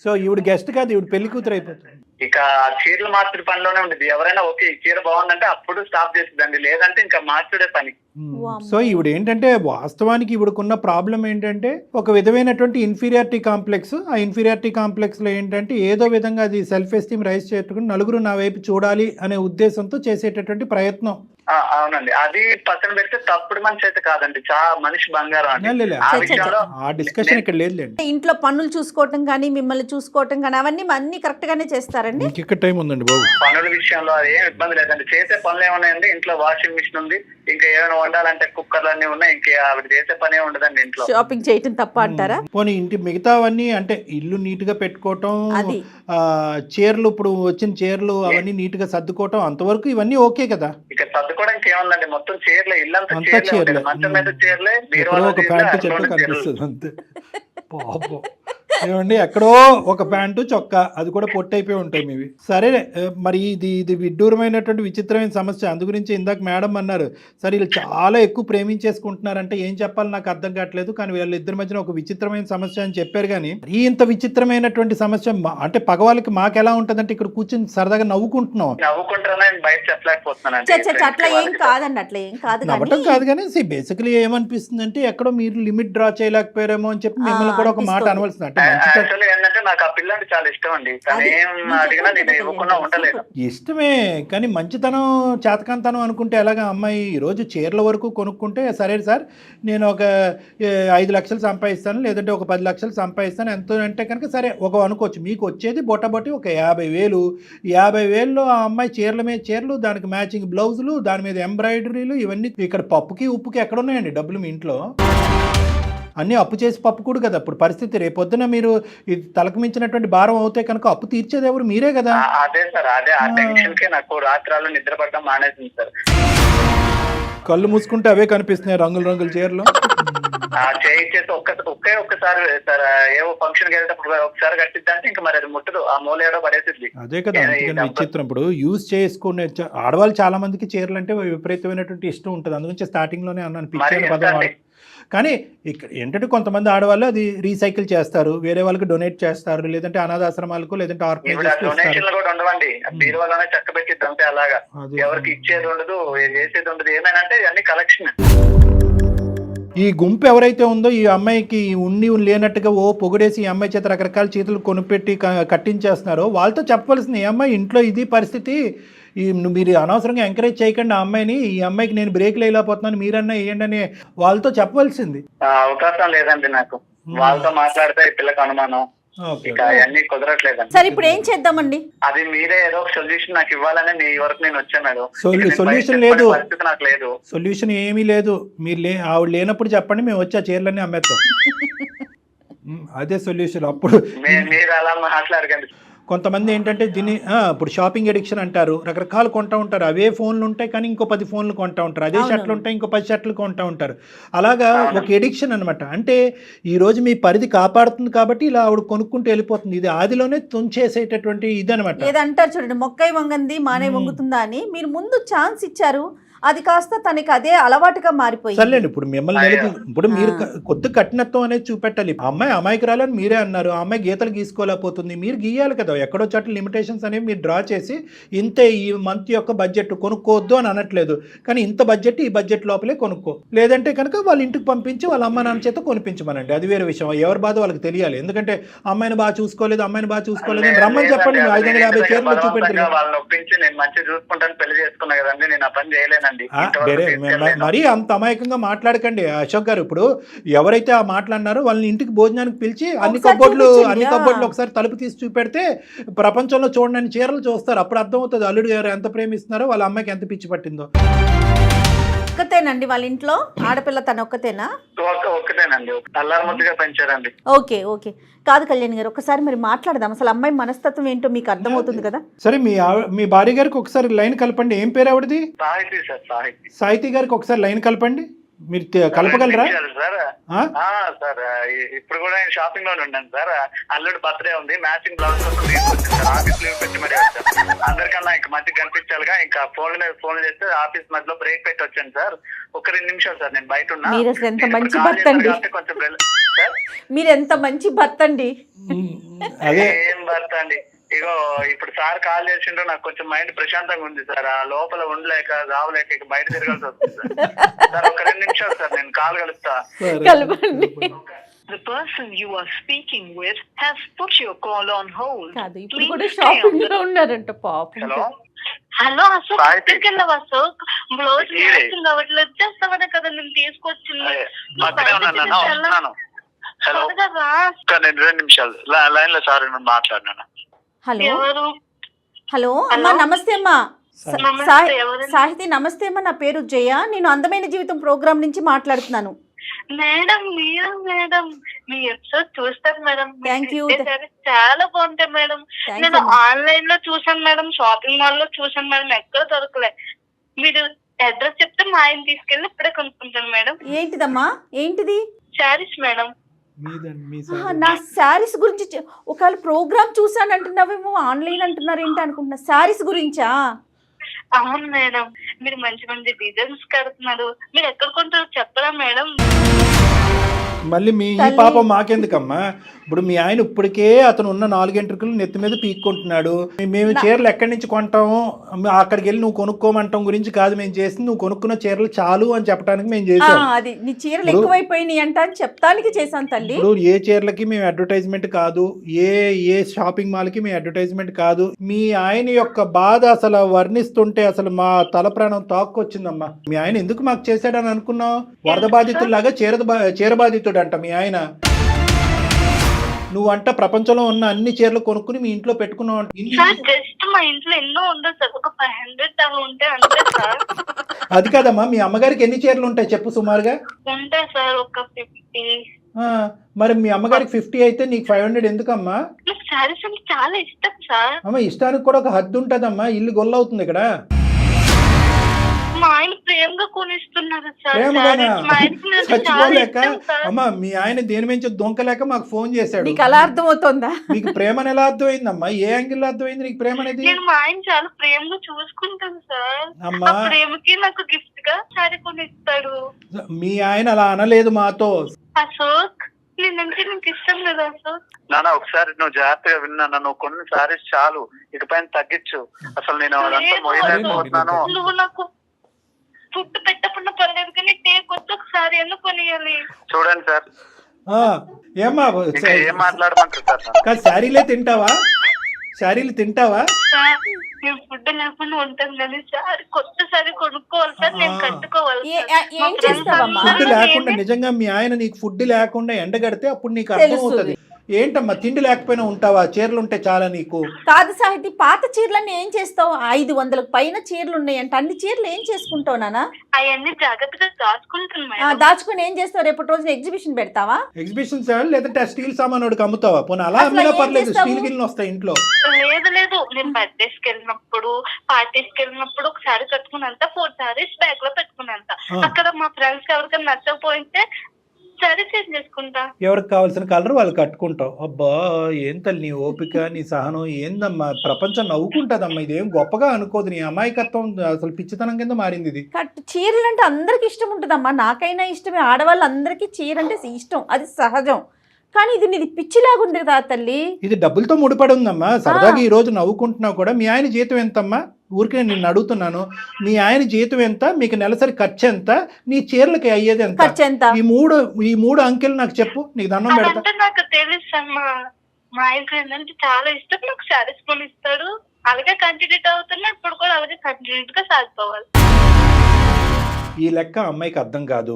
సో ఈవిడ గెస్ట్ కాదు, ఈవిడ పెళ్లి కూతురు అయిపోతుంది. ఇక చీరలు మార్చుడు పనిలోనే ఉండేది. ఎవరైనా ఓకే ఈ చీర బాగుందంటే అప్పుడు స్టాప్ చేస్తుందండి, లేదంటే ఇంకా మార్చుడే పని. సో ఈవిడ ఏంటంటే వాస్తవానికి ఈవిడకున్న ప్రాబ్లం ఏంటంటే ఒక విధమైనటువంటి ఇన్ఫీరియారిటీ కాంప్లెక్స్. ఆ ఇన్ఫీరియారిటీ కాంప్లెక్స్ లో ఏంటంటే ఏదో విధంగా అది సెల్ఫ్ ఎస్టీమ్ రైజ్ చేసుకుని నలుగురు నా వైపు చూడాలి అనే ఉద్దేశంతో చేసేటటువంటి ప్రయత్నం. అవునండి, అది పక్కన పెడితే తప్పుడు మనిషి అయితే కాదండి, చాలా మనిషి బంగారం అండి. ఆ డిస్కషన్ ఇక్కడ లేదు. ఇంట్లో పనులు చూసుకోవటం కానీ మిమ్మల్ని చూసుకోవటం కానీ అవన్నీ కరెక్ట్ గానే చేస్తారండి. ఇక్కడ టైం ఉందండి బాబు. పనుల విషయంలో ఏం ఇబ్బంది లేదండి. చేసే పనులు ఏమున్నాయండి, ఇంట్లో వాషింగ్ మిషన్ ఉంది, ఇంకా ఏమైనా వండాలంటే కుక్కర్లు అన్ని ఉన్నాయి, ఇంకా ఆవిడ చేసే పనే ఉండదండి. ఇంట్లో షాపింగ్ చేయటం తప్ప అంటారా? పోనీ ఇంటి మిగతావన్నీ అంటే ఇల్లు నీట్ గా పెట్టుకోవటం, చీరలు ఇప్పుడు వచ్చిన చీరలు అవన్నీ నీట్ గా సర్దుకోవటం, అంతవరకు ఇవన్నీ ఓకే కదా. ఇక సర్దుకోవడానికి ఏముందండి, మొత్తం చీరలే, ఇల్లంతా చీరలే, మంచం మీద చీరలే, ఒక ప్యాంటు చెట్టు కనిపిస్తుంది అంతే. పాపం ఏమండి, ఎక్కడో ఒక ప్యాంటు చొక్కా, అది కూడా పొట్టయిపోయి ఉంటాయి మీవి. సరే, మరి ఇది విడ్డూరమైనటువంటి విచిత్రమైన సమస్య. అందు గురించి ఇందాక మేడం అన్నారు, సరే వీళ్ళు చాలా ఎక్కువ ప్రేమించేసుకుంటున్నారంటే ఏం చెప్పాలి నాకు అర్థం కావట్లేదు, కానీ వీళ్ళిద్దరి మధ్యన ఒక విచిత్రమైన సమస్య అని చెప్పారు. కానీ మరీ ఇంత విచిత్రమైనటువంటి సమస్య అంటే పగవాళ్ళకి మాకు ఎలా ఉంటదంటే ఇక్కడ కూర్చొని సరదాగా నవ్వుకుంటున్నాం. అట్లా ఏం కాదండి, అట్లా ఏం కాదు. నవ్వటం కాదు కానీ బేసికలీ ఏమనిపిస్తుంది అంటే ఎక్కడో మీరు లిమిట్ డ్రా చేయలేకపోయారేమో అని చెప్పి మిమ్మల్ని కూడా ఒక మాట అనవలసింది. అంటే ఏంటంటే నాకు ఆ పిల్లంటే చాలా ఇష్టం అండి, అడిగినా నేను ఇవ్వకుండా ఉండలేదు. ఇష్టమే, కానీ మంచితనం చేతకంతనం అనుకుంటే ఎలాగా? అమ్మాయి ఈరోజు చీరల వరకు కొనుక్కుంటే సరే సార్ నేను ఒక 5 లక్షలు సంపాదిస్తాను, లేదంటే ఒక 10 లక్షలు సంపాదిస్తాను, ఎంతో అంటే కనుక సరే ఒక అనుకోవచ్చు. మీకు వచ్చేది బొట్టబొట్టి ఒక 50,000. 50,000లో ఆ అమ్మాయి చీరల మీద చీరలు, దానికి మ్యాచింగ్ బ్లౌజులు, దాని మీద ఎంబ్రాయిడరీలు, ఇవన్నీ ఇక్కడ పప్పుకి ఉప్పుకి ఎక్కడ ఉన్నాయండి డబ్బులు మీ ఇంట్లో? అన్నీ అప్పు చేసి పప్పుకూడు కదా ఇప్పుడు పరిస్థితి. రేపొద్దున మీరు ఇది తలకు మించినటువంటి భారం అవుతే కనుక అప్పు తీర్చేది ఎవరు? మీరే కదా. అదే సార్, అదే ఆ టెన్షన్ కే నాకు రాత్రాలు నిద్ర పడడం మానేసింది సార్. కళ్ళు మూసుకుంటే అవే కనిపిస్తున్నాయి రంగుల రంగుల చీరలు. చేయించేసి ఒక్కసారి సార్ ఏవో ఫంక్షన్ కి వెళ్ళేటప్పుడు ఒకసారి కట్టిద్దంటే ఇంకా మరి అది ముట్టదు, ఆ మూలేడో పడేసిద్ది. అదే కదా, అందుకని విచిత్రం. ఇప్పుడు యూజ్ చేసుకునే ఆడవాళ్ళు చాలా మందికి చీరలు అంటే విపరీతమైనటువంటి ఇష్టం ఉంటుంది. అందుగురించి స్టార్టింగ్ లోనే అన్నాను పిచ్చి పదం వాడు. కానీ ఇక్కడ ఏంటంటే కొంతమంది ఆడవాళ్ళు అది రీసైకిల్ చేస్తారు, వేరే వాళ్ళకి డొనేట్ చేస్తారు, లేదంటే అనాథాశ్రమాలకు లేదంటే డొనేషన్లు కూడా ఉండవండి, బీరువాలోనే చక్క పెట్టిద్ది అంతే. అలాగా ఎవరికి ఇచ్చేది ఉండదు, చేసేది ఉండదు. ఏమైనా అంటే అన్ని కలెక్షన్. ఈ గుంపు ఎవరైతే ఉందో ఈ అమ్మాయికి ఉండి లేనట్టుగా పొగిడేసి ఈ అమ్మాయి చేత రకరకాల చేతులు కొనిపెట్టి కట్టించేస్తున్నారో వాళ్ళతో చెప్పవలసింది, ఈ అమ్మాయి ఇంట్లో ఇది పరిస్థితి, మీరు అనవసరంగా ఎంకరేజ్ చేయకండి ఆ అమ్మాయిని, ఈ అమ్మాయికి నేను బ్రేక్లు వేయలేకపోతున్నాను మీరన్నా వేయండి అని వాళ్ళతో చెప్పవలసింది. అవకాశం లేదండి నాకు, వాళ్ళతో మాట్లాడితే ఈ పిల్లకి అనుమానం, అన్ని కుదరట్లేదండి. సరే ఇప్పుడు ఏం చేద్దామండి? అది మీరే ఏదో ఒక సొల్యూషన్ నాకు ఇవ్వాలని మీ వరకు నేను వచ్చాను. సొల్యూషన్ లేదు, నాకు లేదు సొల్యూషన్ ఏమీ లేదు. మీరు ఆవిడ లేనప్పుడు చెప్పండి, మేము వచ్చి ఆ చీరలన్నీ అమ్మేస్తాం. అదే సొల్యూషన్. అప్పుడు మీరు అలా మాట్లాడకండి. కొంతమంది ఏంటంటే దీన్ని ఇప్పుడు షాపింగ్ ఎడిక్షన్ అంటారు, రకరకాలు కొంటూ ఉంటారు. అవే ఫోన్లు ఉంటాయి కానీ ఇంకో 10 ఫోన్లు కొంటూ ఉంటారు, అదే షర్ట్లు ఉంటాయి ఇంకో 10 షర్ట్లు కొంటూ ఉంటారు. అలాగా ఒక ఎడిక్షన్ అనమాట. అంటే ఈరోజు మీ పరిధి కాపాడుతుంది కాబట్టి ఇలా ఆవిడ కొనుక్కుంటూ వెళ్ళిపోతుంది. ఇది ఆదిలోనే తుంచేసేటటువంటి ఇది అనమాట. ఏదంటారు చూడండి, మొక్కై వంగంది మానే వంగుతుందా అని. మీరు ముందు ఛాన్స్ ఇచ్చారు, అది కాస్త తనకి అదే అలవాటుగా మారిపోయింది. సర్లేండి, ఇప్పుడు మిమ్మల్ని ఇప్పుడు మీరు కొద్ది కఠినత్వం అనేది చూపెట్టాలి. అమ్మాయి అమాయకురాలని మీరే అన్నారు, ఆ అమ్మాయి గీతలు గీసుకోలేకపోతుంది, మీరు గీయాలి కదా. ఎక్కడో చోట్ల లిమిటేషన్స్ అనేవి మీరు డ్రా చేసి ఇంతే ఈ మంత్ యొక్క బడ్జెట్ కొనుక్కోవద్దు అని అనట్లేదు, కానీ ఇంత బడ్జెట్ ఈ బడ్జెట్ లోపలే కొనుక్కో, లేదంటే కనుక వాళ్ళ ఇంటికి పంపించి వాళ్ళ అమ్మ నాన్న చేత కొనిపించమనండి. అది వేరే విషయం, ఎవరి బాధ వాళ్ళకి తెలియాలి. ఎందుకంటే అమ్మాయిని బాగా చూసుకోలేదు అమ్మాయిని బాగా చూసుకోలేదు అని రమ్మని చెప్పండి. 550 చీరలు చూపెట్టారు, వాళ్ళని ఒప్పించి నేను మంచిగా చూసుకుంటాను, పెళ్లి చేసుకున్నా కదండి, నేను ఆ పని చేయలేను. మరీ అంత అమాయకంగా మాట్లాడకండి అశోక్ గారు. ఇప్పుడు ఎవరైతే ఆ మాట్లాడినారో వాళ్ళని ఇంటికి భోజనానికి పిలిచి అన్ని కబోర్డులు ఒకసారి తలుపు తీసి చూపెడితే ప్రపంచంలో చూడని చీరలు చూస్తారు. అప్పుడు అర్థమవుతుంది అల్లుడు గారు ఎంత ప్రేమిస్తున్నారో, వాళ్ళ అమ్మాయికి ఎంత పిచ్చి పట్టిందో. ఒక్కతేనండి వాళ్ళ ఇంట్లో ఆడపిల్ల, తన ఒక్కతేనా? ఒక్కతేనండి, అల్లారముద్దుగా పెంచారండి. ఓకే ఓకే, కాదు కళ్యాణ్ గారు, ఒకసారి మరి మాట్లాడదాం. అసలు అమ్మాయి మనస్తత్వం ఏంటో మీకు అర్థమవుతుంది కదా. సరే, మీ భార్య గారికి ఒకసారి లైన్ కలపండి. ఏం పేరు ఆవిడది? సాహితి సార్. సాహితి గారికి ఒకసారి లైన్ కలపండి. మీరు కలపగలరా? సార్ ఇప్పుడు కూడా నేను షాపింగ్ లోనే ఉన్నాను సార్. అల్లుడు బర్త్డే ఉంది, మ్యాచింగ్ బ్లౌజ్ కోసం తీసుకొచ్చాను సార్. ఆఫీస్ లీవ్ పెట్టి మరీ వచ్చాను. అందరికన్నా ఇంకా మంచిగా కనిపించాలిగా, ఇంకా ఫోన్ మీద ఫోన్ చేస్తే ఆఫీస్ మధ్యలో బ్రేక్ పెట్టి వచ్చాను సార్. ఒక 2 నిమిషాలు సార్, నేను బయట ఉన్నా. మీరు అసలు ఎంత మంచి భర్త అండి, మీరు ఎంత మంచి భర్త అండి. ఏం భర్త అండి, ఇగో ఇప్పుడు సార్ కాల్ చేసిండ్రు, నాకు కొంచెం మైండ్ ప్రశాంతంగా ఉంది సార్. ఆ లోపల ఉండలేక రావలేక ఇక బయట తిరగాల్సి వస్తుంది సార్. ఒక 2 నిమిషాలు సార్, నేను కాల్ కలుస్తా. కలపండి. The person you are speaking with has put your call on hold. కాదు, ఇప్పుడు కూడా షాపింగ్ లో ఉన్నారంట పాపం. హలో అశోక్, ఎక్కడికి వెళ్ళావు అశోక్? బ్లౌజ్ మ్యాచింగ్ అవ్వట్లేదు, వచ్చేస్తావనే కదా నేను తీసుకొచ్చింది. హలో, 2 నిమిషాలు లైన్ లో సార్ మాట్లాడినా. హలో ఎవరు? హలో అమ్మా, నమస్తే అమ్మా. సాహితి నమస్తే అమ్మా, నా పేరు జయ, నేను అందమైన జీవితం ప్రోగ్రామ్ నుంచి మాట్లాడుతున్నాను. మేడం మీరు మేడం, మీ ఎపిసోడ్ చూస్తాను మేడం. Thank you. చాలా బాగుంటాయి మేడం. నేను ఆన్లైన్ లో చూసాను మేడం, షాపింగ్ మాల్ లో చూసాను మేడం, ఎక్కడ దొరకలే. మీరు అడ్రస్ చెప్తే మా ఆయన తీసుకెళ్ళి ఇప్పుడే కొనుక్కుంటాను మేడం. ఏంటిదమ్మా, ఏంటిది? శారీస్ మేడం. నా శారీస్ గురించి ఒకవేళ ప్రోగ్రామ్ చూసాను అంటున్నావేమో, ఆన్లైన్ అంటున్నారు ఏంటి అనుకుంటున్నా. శారీస్ గురించా? అవును మేడం, మీరు మంచి మంచి డిజైన్స్ కడుతున్నారు. మీరు ఎక్కడ కొంటారో చెప్పరా మేడం? మళ్ళీ మీ ఈ పాపం మాకెందుకమ్మా? ఇప్పుడు మీ ఆయన ఇప్పటికే అతను ఉన్న 4 ఎంట్రుకలు నెత్తి మీద పీక్కుంటున్నాడు. మేము చీరలు ఎక్కడి నుంచి కొంటాము, అక్కడికి వెళ్ళి నువ్వు కొనుక్కోమంటాం గురించి కాదు మేము చేసింది, నువ్వు కొనుక్కున్న చీరలు చాలు అని చెప్పడానికి మేము చేసాం. అది నీ చీరలు ఎక్కువైపోయినాయి అంట అని చెప్తానికి చేశాను తల్లి. ఇప్పుడు ఏ చీరలకి మేము అడ్వర్టైజ్మెంట్ కాదు, ఏ షాపింగ్ మాల్కి మేము అడ్వర్టైజ్మెంట్ కాదు. మీ ఆయన యొక్క బాధ అసలు వర్ణిస్తుంటే అసలు మా తల ప్రాణం తాక్కొచ్చిందమ్మా. మీ ఆయన ఎందుకు మాకు చేశాడని అనుకున్నావు? వరద బాధితుల్లాగా చీర బాధితుడు అంట మీ ఆయన. నువ్వంట ప్రపంచంలో ఉన్న అన్ని చీరలు కొనుక్కుని మీ ఇంట్లో పెట్టుకున్నావు అంట. జస్ట్ మా ఇంట్లో ఎన్నో ఉండదు సార్, ఒక 500 అలా ఉంటాయి అంతే సార్. అది కాదమ్మా, మీ అమ్మగారికి ఎన్ని చీరలు ఉంటాయి చెప్పు సుమారుగా? ఉంటాయి సార్, ఒక 50 మరి మీ అమ్మగారికి 50 అయితే నీకు 500 ఎందుకమ్మా? నాకు శారీస్ అంటే చాలా ఇష్టం సార్. అమ్మ ఇష్టానికి కూడా ఒక హద్దు ఉంటదమ్మా, ఇల్లు గొల్ల అవుతుంది ఇక్కడ. మా ఆయన ప్రేమగా కొనిస్తున్నారు సార్ ప్రేమగానా? శారీస్. మా ఆయనకి నేను చాలా చచ్చిపోలేక ఇష్టం సార్. అమ్మ మీ ఆయన దేని నుంచి దొంకలేక మాకు ఫోన్ చేశాడు. నీకు అలా అర్థమవుతుందా? నీకు ప్రేమ అని ఎలా అర్థమైందమ్మా? ఏ యాంగిల్ అర్థమైంది నీకు ప్రేమ అనేది? నేను మా ఆయన చాలా ప్రేమగా చూసుకుంటాను సార్. అమ్మా ఆ ప్రేమకి నాకు గిఫ్ట్ గా శారీ కొనిస్తాడు. మీ ఆయన అలా అనలేదు మాతో. అశోక్ నేనంటే నీకు ఇష్టం లేదా అశోక్? నాన్న ఒకసారి నువ్వు జాగ్రత్తగా విన్నా, నువ్వు కొన్ని సారీస్ చాలు, ఇకపైన తగ్గించు. అసలు నేను అదంతా మొయ్యలేకపోతున్నాను. నువ్వు నాకు ఫుడ్ పెట్టకుండా పర్లేదు కానీ టేక్ వచ్చి ఒకసారి ఎందుకు కొనియాలి? చూడండి సార్, ఆ, ఏమ్మా ఇంకా ఏం మాట్లాడమంటారు సార్ నన్ను? కాదు శారీలే తింటావా? శారీలు తింటావా? సార్ నేను ఫుడ్ లేకుండా ఉంటాను కానీ సార్ కొత్త సారీ కొనుక్కోవాలి సార్, నేను కట్టుకోవాలి సార్. మా ఏం friends చేస్తావమ్మా? ఫుడ్ అందరూ లేకుండా నేనే- నిజంగా మీ ఆయన నీకు ఫుడ్ లేకుండా ఎండగడితే అప్పుడు నీకు అర్థమవుతుంది. ఏంటమ్మా తిండి లేకపోయినా ఉంటావా? చీరలు ఉంటే చాలా నీకు. కాదు సాహితి, పాత చీరలన్నీ ఏం చేస్తావు? 500 పైన చీరలు ఉన్నాయంట, అన్ని చీరలు ఏం చేసుకుంటావు నాన్న? అవన్నీ జాగ్రత్తగా దాచుకుంటాను ఆ, మేడం. దాచుకుని ఏం చేస్తావు? రేపటి రోజున ఎగ్జిబిషన్ పెడతావా? ఎగ్జిబిషన్ సేవలు లేదంటే స్టీల్ సామాన్ వాడికి అమ్ముతావా? పోనీ అలా అసలు అమ్మినా ఏం పర్లేదు, చేస్తావు? స్టీల్ గిన్నెలు వస్తాయి ఇంట్లో. లేదు లేదు, నేను బర్త్డేస్ కి వెళ్ళినప్పుడు పార్టీస్ కి వెళ్ళినప్పుడు ఒకసారి కట్టుకున్నంత 4 సారీస్ బ్యాగ్ లో పెట్టుకున్నంత. అక్కడ మా ఫ్రెండ్స్ ఎవరికైనా నచ్చకపోతే సారీ చేంజ్ చేసుకుంటా. ఎవరికి కావాల్సిన కలర్ వాళ్ళు కట్టుకుంటావు. అబ్బా ఏం తల్లి నీ ఓపిక, నీ సహనం ఏందమ్మా? ప్రపంచం నవ్వుకుంటుందమ్మా. ఇదేం గొప్పగా అనుకోదు. నీ అమాయకత్వం అసలు పిచ్చితనం కింద మారింది ఇది. చీరలు అంటే అందరికి ఇష్టం ఉంటుందమ్మా, నాకైనా ఇష్టమే, ఆడవాళ్ళందరికీ చీర అంటే ఇష్టం, అది సహజం. కానీ ఇది నీది పిచ్చిలాగుంది కదా తల్లి. ఇది డబ్బులతో ముడిపడి ఉందమ్మా. సరదాగా ఈ రోజు నవ్వుకుంటున్నావు కూడా. మీ ఆయన జీతం ఎంతమ్మా? ఊరికే నిన్ను అడుగుతున్నాను. మీ ఆయన జీతం ఎంత? మీకు నెలసరి ఖర్చు ఎంత? నీ చీరలకి అయ్యేది ఎంత? ఖర్చు ఎంత? ఈ మూడు అంకెలు నాకు చెప్పు, నీకు దండం పెడతా. అదంటే నాకు తెలుసు సార్. మా ఆయనకి ఏంటంటే చాలా ఇష్టం, నాకు శారీస్ కొనిస్తాడు. అలాగే కంటిన్యూ అవుతున్నా, ఇప్పుడు కూడా అలాగే కంటిన్యూ గా సాగిపోవాలి. ఈ లెక్క అమ్మాయికి అర్థం కాదు.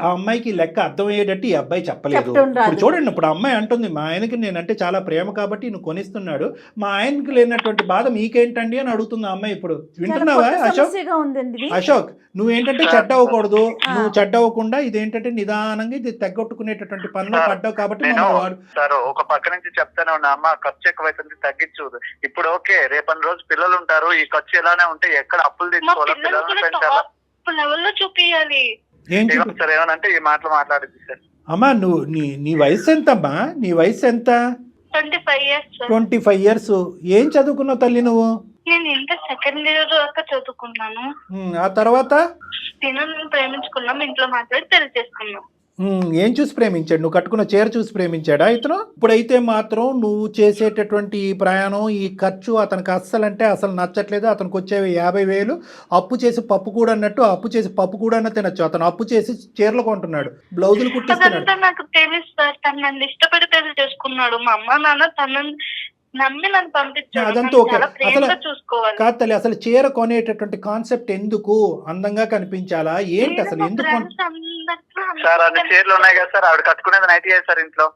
ఆ అమ్మాయికి ఈ లెక్క అర్థం అయ్యేటట్టు ఈ అబ్బాయి చెప్పలేదు. చెప్తుండ్రాదు. ఇప్పుడు చూడండి, ఇప్పుడు అమ్మాయి అంటుంది మా ఆయనకి నేనంటే చాలా ప్రేమ కాబట్టి నువ్వు కొనిస్తున్నాడు, మా ఆయనకి లేనటువంటి బాధ మీకేంటండి అని అడుగుతుంది ఆ అమ్మాయి. ఇప్పుడు వింటున్నావా అశోక్? సమస్యగా ఉందండి ఇది. అశోక్ నువ్వేంటంటే చెడ్డ అవ్వకూడదు. నువ్వు చెడ్డ అవ్వకుండా ఇదేంటంటే నిదానంగా ఇది తెగొట్టుకునేటటువంటి పనిలో పడ్డావు కాబట్టి నేను మమ్మల్ని వాడు. సార్ ఒక పక్క నుంచి చెప్తానే ఉన్నా, అమ్మ ఖర్చు ఎక్కువైతుంది తగ్గించు. ఇప్పుడు ఓకే, రేపటి రోజు పిల్లలు ఉంటారు, ఈ ఖర్చు ఇలానే ఉంటే ఎక్కడ అప్పులు మా తీసుకోవాలా? పిల్లలు పిల్లల్ని కూడా పెంచాలా? టాప్ లెవెల్లో చూపియాలి. ఏం సార్ ఏమనంటే ఈ మాటలు మాట్లాడింది సార్. అమ్మా నువ్వు నీ వయసు ఎంతమ్మా? నీ వయసు ఎంత? 25 years సార్. 25 years. ఏం చదువుకున్నావు తల్లి నువ్వు? నేను ఇంటర్ సెకండ్ ఇయర్ దాకా చదువుకున్నాను. ఆ తర్వాత నేను ప్రేమించుకున్నాం, ఇంట్లో మాట్లాడి పెళ్లి చేసుకున్నాం. ఏం చూసి ప్రేమించాడు? నువ్వు కట్టుకున్న చీర చూసి ప్రేమించాడా ఇతను? ఇప్పుడైతే మాత్రం నువ్వు చేసేటటువంటి ఈ ప్రయాణం, ఈ ఖర్చు అతనికి అస్సలంటే అసలు నచ్చట్లేదు. అతనికి వచ్చేవి 50,000 అప్పు చేసి పప్పు కూడా అన్నట్టు, అప్పు చేసి పప్పు కూడా తినచ్చు. అతను అప్పు చేసి చీరలు కొంటున్నాడు, బ్లౌజులు కుట్టిస్తున్నాడు. అదంతా నాకు తెలుసు సార్. తను నన్ను ఇష్టపడి పెళ్లి చేసుకున్నాడు. మా అమ్మ నాన్న తనని నమ్మి నన్ను పంపించాడు. అదంతా నన్ను ఓకే. చాలా అసలు ప్రేమగా చూసుకోవాలి. కాదు తల్లి, అసలు చీర కొనేటటువంటి కాన్సెప్ట్ ఎందుకు? అందంగా కనిపించాలా ఏంటి? అసలు ఎందుకు సార్ అన్ని చీరలు ఉన్నాయి కదా సార్, ఆవిడ కట్టుకునేది నైట్ సార్ ఇంట్లో.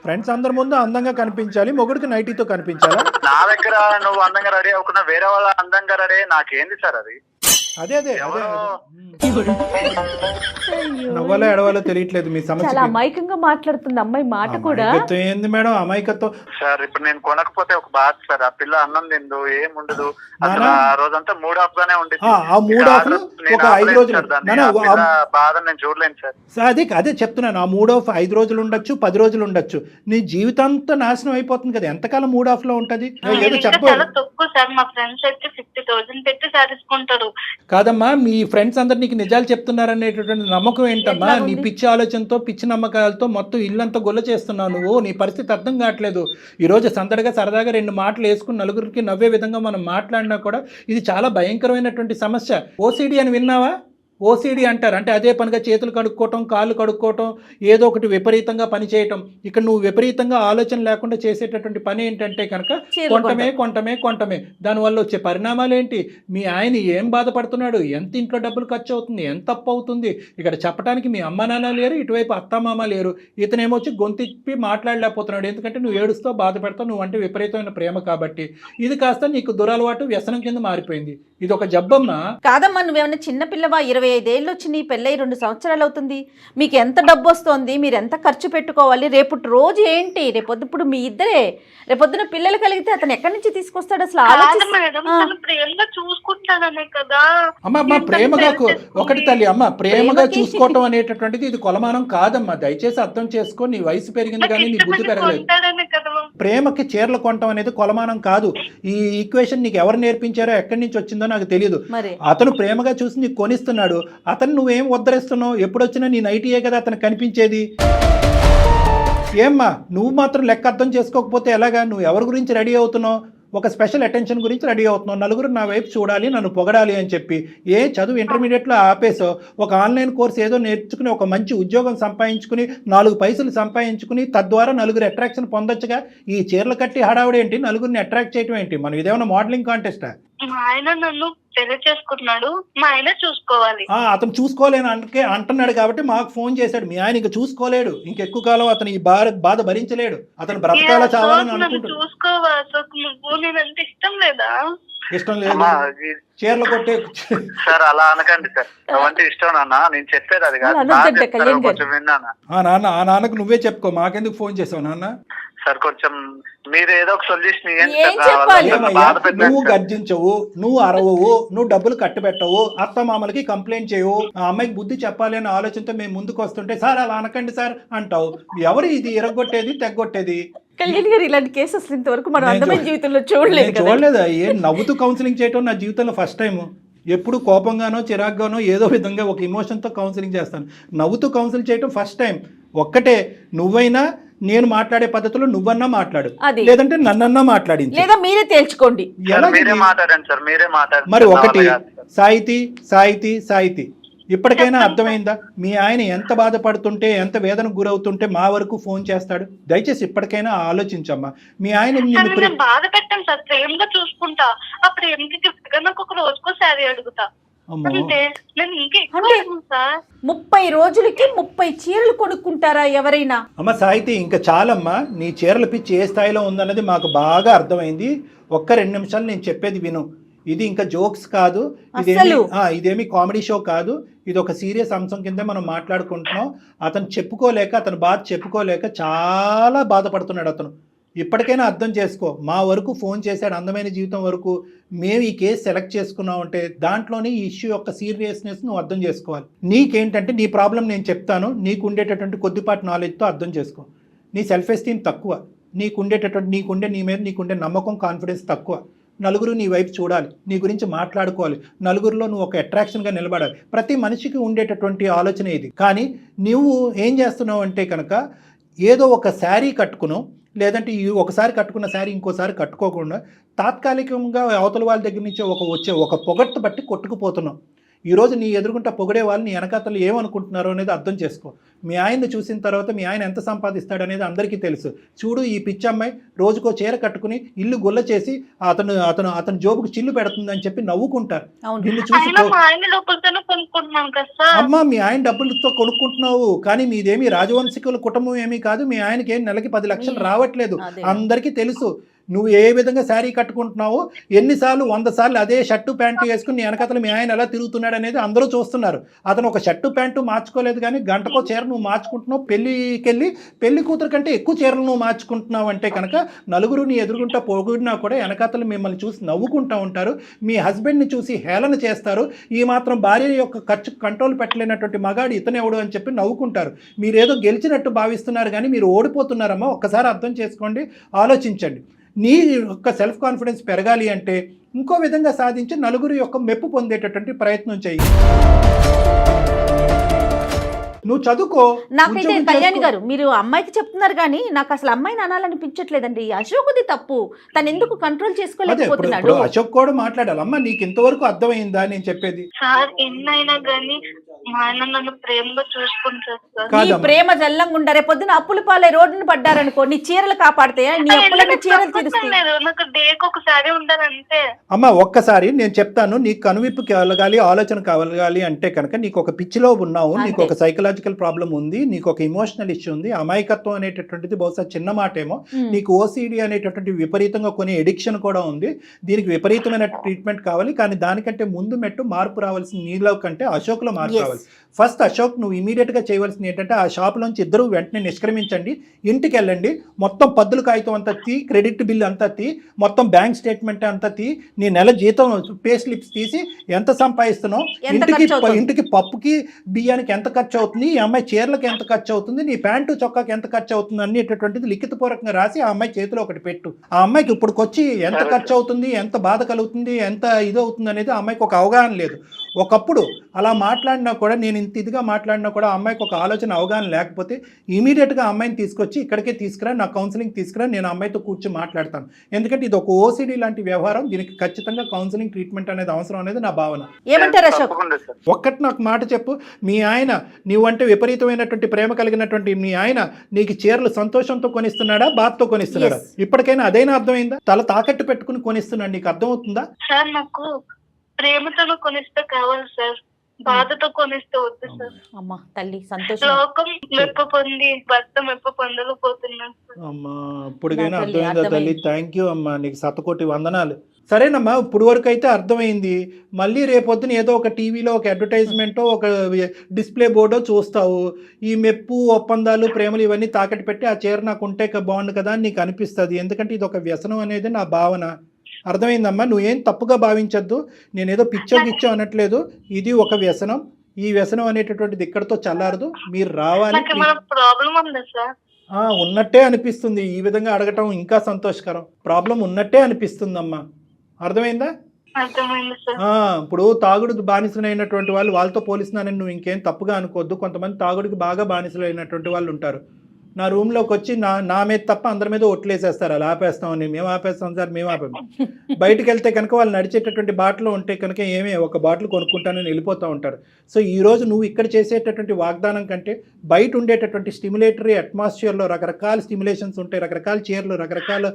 ఫ్రెండ్స్ అందరి ముందు అందంగా కనిపించాలి, మొగుడికి నైటీతో కనిపించాలా? నా దగ్గర నువ్వు అందంగా రెడీ అవ్వకుండా వేరే వాళ్ళ అందంగా రెడీ నాకేంది సార్ అది? అదే నవ్వాలో ఎడవాలో తెలియట్లేదు మీ సమస్య. చాలా అమాయకంగా మాట్లాడుతుంది అమ్మాయి మాట కూడా. అమాయకత్వం ఏంది మేడం? అమాయకత్వం సార్ ఇప్పుడు నేను కొనకపోతే ఒక బాధ సార్. ఆ పిల్ల అన్నం తిందు, ఏం ఉండదు. అసలు ఆ రోజంతా మూడ్ ఆఫ్ గానే ఉండేది. ఆ మూడ్ ఆఫ్ ఒక 5 రోజులు బాధ నేను చూడలేను సార్. అదే చెప్తున్నాను. ఆ మూడ్ ఆఫ్ 5 రోజులు ఉండొచ్చు, 10 రోజులు ఉండొచ్చు. నీ జీవితంతో నాశనం అయిపోతుంది కదా. ఎంతకాలం మూడ్ ఆఫ్ లో ఉంటది? ఏదో చెప్పు. చాలా తక్కువ సార్. మా ఫ్రెండ్స్ అయితే 50,000 పెట్టి సాధించుకుంటారు. కాదమ్మా, మీ ఫ్రెండ్స్ అందరు నీకు నిజాలు చెప్తున్నారనేటటువంటి నమ్మకం ఏంటమ్మా? నీ పిచ్చి ఆలోచనతో, పిచ్చి నమ్మకాలతో మొత్తం ఇల్లంతా గొల్ల చేస్తున్నావు నువ్వు. నీ పరిస్థితి అర్థం కావట్లేదు. ఈరోజు సందడిగా సరదాగా 2 మాటలు వేసుకుని నలుగురికి నవ్వే విధంగా మనం మాట్లాడినా కూడా ఇది చాలా భయంకరమైనటువంటి సమస్య. ఓసిడి అని విన్నావా? ఓసిడి అంటారు. అంటే అదే పనిగా చేతులు కడుక్కోవటం, కాళ్ళు కడుక్కోవటం, ఏదో ఒకటి విపరీతంగా పని చేయటం. ఇక్కడ నువ్వు విపరీతంగా ఆలోచన లేకుండా చేసేటటువంటి పని ఏంటంటే కనుక కొంటమే. దానివల్ల వచ్చే పరిణామాలు ఏంటి? మీ ఆయన ఏం బాధపడుతున్నాడు? ఎంత ఇంట్లో డబ్బులు ఖర్చు అవుతుంది? ఎంత అప్పు అవుతుంది? ఇక్కడ చెప్పడానికి మీ అమ్మ నాన్న లేరు, ఇటువైపు అత్తమామ లేరు. ఇతనేమొచ్చి గొంతిప్పి మాట్లాడలేకపోతున్నాడు. ఎందుకంటే నువ్వు ఏడుస్తావు, బాధపడతావు, నువ్వు అంటే విపరీతమైన ప్రేమ కాబట్టి. ఇది కాస్త నీకు దురలవాటు, వ్యసనం కింద మారిపోయింది. ఇది ఒక జబ్బమ్మా. కాదమ్మా, నువ్వేమన్నా చిన్నపిల్లవా? 20 25 ఏళ్ళు వచ్చినాయి, పెళ్ళై 2 సంవత్సరాలు అవుతుంది. మీకు ఎంత డబ్బు వస్తుంది, మీరు ఎంత ఖర్చు పెట్టుకోవాలి, రేపటి రోజు ఏంటి, రేపొద్దు మీ ఇద్దరే రేపొద్దున పిల్లలు కలిగితే అతను ఎక్కడి నుంచి తీసుకొస్తాడు అసలు కాదు ఆలోచిస్తే మేడం, తను ప్రేమగా చూసుకుంటాననే కదా. అమ్మ ప్రేమగా ఒకటి తల్లి అమ్మ ప్రేమగా చూసుకోవటం అనేటటువంటిది ఇది కొలమానం కాదమ్మా. దయచేసి అర్థం చేసుకో. నీ వయసు పెరిగింది కానీ నీ బుద్ధి పెరగలేదు. ఉంటాడనే కదా. ప్రేమకి చీరలు కొనటం అనేది కొలమానం కాదు. ఈ ఈక్వేషన్ నీకు ఎవరు నేర్పించారో ఎక్కడి నుంచి వచ్చిందో నాకు తెలియదు. మరి అతను ప్రేమగా చూసి నీకు కొనిస్తున్నాడు. అతను నువ్వేం ఉద్ధరిస్తున్నావు? ఎప్పుడొచ్చినా నీ నైటీయే కదా అతను కనిపించేది. ఏమ్మా నువ్వు మాత్రం లెక్క అర్థం చేసుకోకపోతే ఎలాగా? నువ్వు ఎవరి గురించి రెడీ అవుతున్నావు? ఒక స్పెషల్ అటెన్షన్ గురించి రెడీ అవుతున్నావు. నలుగురు నా వైపు చూడాలి, నన్ను పొగడాలి అని చెప్పి. చదువు ఇంటర్మీడియట్లో ఆపేసో ఒక ఆన్లైన్ కోర్స్ ఏదో నేర్చుకుని ఒక మంచి ఉద్యోగం సంపాదించుకుని 4 పైసలు సంపాదించుకుని తద్వారా నలుగురు అట్రాక్షన్ పొందొచ్చుగా. ఈ చీరలు కట్టి హడావుడేంటి? నలుగురిని అట్రాక్ట్ చేయటం ఏంటి? మనం ఇదేమన్నా మోడలింగ్ కాంటెస్టా? మా ఆయన నన్ను పెళ్లి చేసుకుంటున్నాడు, మా ఆయన చూసుకోవాలి. అతను చూసుకోలేను అంటున్నాడు కాబట్టి మాకు ఫోన్ చేశాడు. మీ ఆయన ఇంక చూసుకోలేడు. ఇంకెక్కువ కాలం అతను ఈ బాధ భరించలేడు. అతను బ్రతకాల చావాలని అనుకుంటాడు. చూసుకోవా నువ్వు? నేనంటే ఇష్టం లేదా? ఇష్టం లేదు. చీరలు కొట్టే సార్ అలా అనకండి సార్. అవంటే ఇష్టం నాన్న. నేను చెప్పేది అది కాదు. కొంచెం విన్నానా? ఆ నాన్నకు నువ్వే చెప్పుకో. మాకెందుకు ఫోన్ చేసావు నాన్న? సార్ కొంచెం మీరు ఏదో ఒక సొల్యూషన్ నువ్వు గర్జించవు, నువ్వు అరవవు, నువ్వు డబ్బులు కట్టుబెట్టవు, అత్త మామలకి కంప్లైంట్ చేయవు. ఆ అమ్మాయికి బుద్ధి చెప్పాలి అనే ఆలోచనతో మేము ముందుకు వస్తుంటే సార్ అలా అనకండి సార్ అంటావు. ఎవరు ఇది ఇరగొట్టేది తెగొట్టేది? కళ్యాణ్ గారు ఇలాంటి కేసు అసలు ఇంతవరకు మనం అందమైన జీవితంలో చూడలేదు. నవ్వుతూ కౌన్సిలింగ్ చేయటం నా జీవితంలో ఫస్ట్ టైం. ఎప్పుడు కోపంగానో చిరాగ్గానో ఏదో విధంగా ఒక ఎమోషన్తో కౌన్సిలింగ్ చేస్తాను. నవ్వుతూ కౌన్సిలింగ్ చేయటం ఫస్ట్ టైం. ఒక్కటే, నువ్వైనా నేను మాట్లాడే పద్ధతిలో నువ్వన్నా మాట్లాడు, లేదంటే నన్నన్నా మాట్లాడింది, లేదా మీరే తేల్చుకోండి. మరి ఒకటి సాహితీ ఇప్పటికైనా అర్థమైందా? మీ ఆయన ఎంత బాధపడుతుంటే ఎంత వేదనకు గురవుతుంటే మా వరకు ఫోన్ చేస్తాడు. దయచేసి ఇప్పటికైనా ఆలోచించమ్మా. మీ ఆయన బాధ పెట్టాను సార్, ప్రేమగా చూసుకుంటా. ఆ ప్రేమకి గిఫ్ట్ గా నాకు ఒక రోజుకో శారీ అడుగుతా. 30 రోజులకి 30 చీరలు కొనుక్కుంటారా ఎవరైనా? అమ్మ సాహితీ ఇంకా చాలమ్మా. నీ చీరల పిచ్చి ఏ స్థాయిలో ఉందన్నది మాకు బాగా అర్థమైంది. ఒక్క 2 నిమిషాలు నేను చెప్పేది విను. ఇది ఇంకా జోక్స్ కాదు, ఇదేమి కామెడీ షో కాదు. ఇది ఒక సీరియస్ అంశం కింద మనం మాట్లాడుకుంటున్నాం. అతను బాధ చెప్పుకోలేక చాలా బాధపడుతున్నాడు అతను. ఇప్పటికైనా అర్థం చేసుకో. మా వరకు ఫోన్ చేశాడు, అందమైన జీవితం వరకు. మేము ఈ కేసు సెలెక్ట్ చేసుకున్నాం అంటే దాంట్లోనే ఈ ఇష్యూ యొక్క సీరియస్నెస్ నువ్వు అర్థం చేసుకోవాలి. నీకేంటంటే నీ ప్రాబ్లం నేను చెప్తాను, నీకు ఉండేటటువంటి కొద్దిపాటి నాలెడ్జ్తో అర్థం చేసుకో. నీ సెల్ఫ్ ఎస్టీమ్ తక్కువ, నీ మీద నీకుండే నమ్మకం, కాన్ఫిడెన్స్ తక్కువ. నలుగురు నీ వైపు చూడాలి, నీ గురించి మాట్లాడుకోవాలి, నలుగురిలో నువ్వు ఒక అట్రాక్షన్గా నిలబడాలి. ప్రతి మనిషికి ఉండేటటువంటి ఆలోచన ఇది. కానీ నువ్వు ఏం చేస్తున్నావు అంటే కనుక ఏదో ఒక శారీ కట్టుకున్నావు, లేదంటే ఒకసారి కట్టుకున్న శారీ ఇంకోసారి కట్టుకోకుండా తాత్కాలికంగా అవతల వాళ్ళ దగ్గర నుంచి వచ్చే ఒక పొగట్టు బట్టి కొట్టుకుపోతున్నావు. ఈరోజు నీ ఎదురుగుంటా పొగిడే వాళ్ళు నీ వెనకాతలు ఏమనుకుంటున్నారో అనేది అర్థం చేసుకో. మీ ఆయన్ని చూసిన తర్వాత మీ ఆయన ఎంత సంపాదిస్తాడు అనేది అందరికీ తెలుసు. చూడు, ఈ పిచ్చమ్మాయి రోజుకో చీర కట్టుకుని ఇల్లు గుల్ల చేసి అతను జోబుకు చిల్లు పెడుతుందని చెప్పి నవ్వుకుంటారు. నిన్ను చూసి అమ్మా మీ ఆయన డబ్బులతో కొనుక్కుంటున్నావు, కానీ మీదేమి రాజవంశికుల కుటుంబం ఏమీ కాదు. మీ ఆయనకి నెలకి 10 లక్షలు రావట్లేదు, అందరికీ తెలుసు. నువ్వు ఏ విధంగా శారీ కట్టుకుంటున్నావో, ఎన్నిసార్లు 100 సార్లు అదే షర్టు ప్యాంటు వేసుకుని నీ వెనకతలు మీ ఆయన ఎలా తిరుగుతున్నాడు అనేది అందరూ చూస్తున్నారు. అతను ఒక షర్టు ప్యాంటు మార్చుకోలేదు, కానీ గంటకో చీర నువ్వు మార్చుకుంటున్నావు. పెళ్లి కూతురు కంటే ఎక్కువ చీరలు నువ్వు మార్చుకుంటున్నావు అంటే కనుక నలుగురు నీ ఎదురుగుంటా పొగిడినా కూడా వెనకతలు మిమ్మల్ని చూసి నవ్వుకుంటూ ఉంటారు. మీ హస్బెండ్ని చూసి హేళన చేస్తారు. ఈ మాత్రం భార్య యొక్క ఖర్చు కంట్రోల్ పెట్టలేనటువంటి మగాడు ఇతనెవడు అని చెప్పి నవ్వుకుంటారు. మీరేదో గెలిచినట్టు భావిస్తున్నారు, కానీ మీరు ఓడిపోతున్నారమ్మా. ఒక్కసారి అర్థం చేసుకోండి, ఆలోచించండి. నీ యొక్క సెల్ఫ్ కాన్ఫిడెన్స్ పెరగాలి అంటే ఇంకో విధంగా సాధించి నలుగురు యొక్క మెప్పు పొందేటటువంటి ప్రయత్నం చెయ్యి. నువ్వు చదువుకో. నాకైతే కళ్యాణి గారు మీరు అమ్మాయికి చెప్తున్నారు, కానీ నాకు అసలు అమ్మాయిని అనాలనిపించట్లేదండి. అశోక్ది తప్పు, తను ఎందుకు కంట్రోల్ చేసుకోలేకపోతున్నాడు? అశోక్ కూడా మాట్లాడాలి. అమ్మ నీకు ఇంతవరకు అర్థమైందా నేను చెప్పేది? సార్ ఎన్నైనా కానీ మా ఆయన నన్ను ప్రేమగా చూసుకుంటారు సార్. నీ ప్రేమ జల్లంగా ఉండ, రేపొద్దున అప్పుల పాలే రోడ్డును పడ్డారనుకో, నీ చీరలు కాపాడతాయా? నీ అప్పులన్నీ చీరలు తీరుస్తాయి. నాకు డేకి ఒకసారి ఉండాలంటే. అమ్మ ఒక్కసారి నేను చెప్తాను, నీకు కనువిప్పు కలగాలి, ఆలోచన కలగాలి అంటే కనుక నీకు ఒక పిచ్చిలో ఉన్నావు, నీకు ఒక సైకలాజికల్ సైకలాజికల్ ప్రాబ్లం ఉంది, నీకు ఒక ఇమోషనల్ ఇష్యూ ఉంది, అమాయకత్వం అనేటటువంటిది బహుశా చిన్న మాటేమో, నీకు ఓసిడి అనేటటువంటి విపరీతంగా కొన్ని ఎడిక్షన్ కూడా ఉంది, దీనికి విపరీతమైన ట్రీట్మెంట్ కావాలి, కానీ దానికంటే ముందు మెట్టు మార్పు రావాల్సిన నీలో కంటే అశోక్లో మార్పు రావాలి. ఫస్ట్ అశోక్, నువ్వు ఇమీడియట్గా చేయవలసింది ఏంటంటే ఆ షాప్లోంచి ఇద్దరు వెంటనే నిష్క్రమించండి, ఇంటికి వెళ్ళండి, మొత్తం పద్దుల కాగితం అంతా తీ, క్రెడిట్ బిల్ అంతా తీ, మొత్తం బ్యాంక్ స్టేట్మెంట్ అంతా తీ, నీ నెల జీతం పే స్లిప్స్ తీసి ఎంత సంపాదిస్తున్నావు, ఇంటికి పప్పుకి బియ్యానికి ఎంత ఖర్చు అవుతుంది, ఈ అమ్మాయి చీరలకు ఎంత ఖర్చు అవుతుంది, నీ ప్యాంటు చొక్కాకి ఎంత ఖర్చు అవుతుంది అనేటటువంటిది లిఖితపూర్వకంగా రాసి ఆ అమ్మాయి చేతిలో ఒకటి పెట్టు. ఆ అమ్మాయికి ఇప్పుడుకొచ్చి ఎంత ఖర్చు అవుతుంది, ఎంత బాధ కలుగుతుంది, ఎంత ఇది అవుతుంది అనేది ఆ అమ్మాయికి ఒక అవగాహన లేదు. ఒకప్పుడు అలా మాట్లాడినా కూడా, నేను ఇంత ఇదిగా మాట్లాడినా కూడా ఆ అమ్మాయికి ఒక ఆలోచన అవగాహన లేకపోతే ఇమీడియట్గా ఆ అమ్మాయిని తీసుకొచ్చి ఇక్కడికే తీసుకురా, నా కౌన్సిలింగ్ తీసుకురా, నేను ఆ అమ్మాయితో కూర్చొని మాట్లాడతాను. ఎందుకంటే ఇది ఒక ఓసిడి లాంటి వ్యవహారం, దీనికి ఖచ్చితంగా కౌన్సిలింగ్ ట్రీట్మెంట్ అనేది అవసరం అనేది నా భావన. ఏమంటారు అశోక్? ఒక్కటి నాకు మాట చెప్పు, మీ ఆయన నీవంటే విపరీతమైనటువంటి ప్రేమ కలిగినటువంటి మీ ఆయన నీకు చీరలు సంతోషంతో కొనిస్తున్నాడా, బాధతో కొనిస్తున్నాడా? ఇప్పటికైనా అదైనా అర్థమైందా? తల తాకట్టు పెట్టుకుని కొనిస్తున్నాడు, నీకు అర్థమవుతుందా? సార్ నాకు ప్రేమతో కొనిస్తే కావాలి సార్, బాధతో కొనిస్తే వద్దు సార్. అమ్మా తల్లి సంతోషం. లోకం మెప్ప పొంది భర్త మెప్ప పొందలేకపోతున్నాను సార్. అమ్మా ఇప్పుడుకైనా అర్థమైందా తల్లి? థ్యాంక్ యూ అమ్మా, నీకు 100,000,000 వందనాలు. సరేనమ్మా, ఇప్పుడు వరకు అయితే అర్థమైంది. మళ్ళీ రేపొద్దున ఏదో ఒక టీవీలో ఒక అడ్వర్టైజ్మెంటో ఒక డిస్ప్లే బోర్డో చూస్తావు, ఈ మెప్పు ఒప్పందాలు ప్రేమలు ఇవన్నీ తాకట్టు పెట్టి ఆ చీర నాకు ఉంటే బాగుండు కదా అని నీకు అనిపిస్తుంది. ఎందుకంటే ఇది ఒక వ్యసనం అనేది నా భావన. అర్థమైందమ్మా, నువ్వేం తప్పుగా భావించద్దు, నేనేదో గిచ్చో అనట్లేదు, ఇది ఒక వ్యసనం. ఈ వ్యసనం అనేటటువంటిది ఇక్కడతో చల్లారదు, మీరు రావాలి. ప్రాబ్లం ఉందా సార్? ఉన్నట్టే అనిపిస్తుంది, ఈ విధంగా అడగటం ఇంకా సంతోషకరం. ప్రాబ్లం ఉన్నట్టే అనిపిస్తుందమ్మా, అర్థమైందా? ఇప్పుడు తాగుడు బానిసలైనటువంటి వాళ్ళు, వాళ్ళతో పోలిస్తున్నానని నువ్వు ఇంకేం తప్పుగా అనుకోవద్దు. కొంతమంది తాగుడికి బాగా బానిసలైనటువంటి వాళ్ళు ఉంటారు. నా రూమ్లోకి వచ్చి నా మీద తప్ప అందరి మీద ఒట్లేసేస్తారు, అలా ఆపేస్తామని. మేము ఆపేస్తాం సార్, మేము ఆపాము. బయటకు వెళ్తే కనుక వాళ్ళు నడిచేటటువంటి బాటలు ఉంటే కనుక ఒక బాటిల్ కొనుక్కుంటానని వెళ్ళిపోతూ ఉంటారు. సో ఈరోజు నువ్వు ఇక్కడ చేసేటటువంటి వాగ్దానం కంటే బయట ఉండేటటువంటి స్టిమ్యులేటరీ అట్మాస్ఫియర్లో రకరకాల స్టిమ్యులేషన్స్ ఉంటాయి, రకరకాల చీరలు, రకరకాల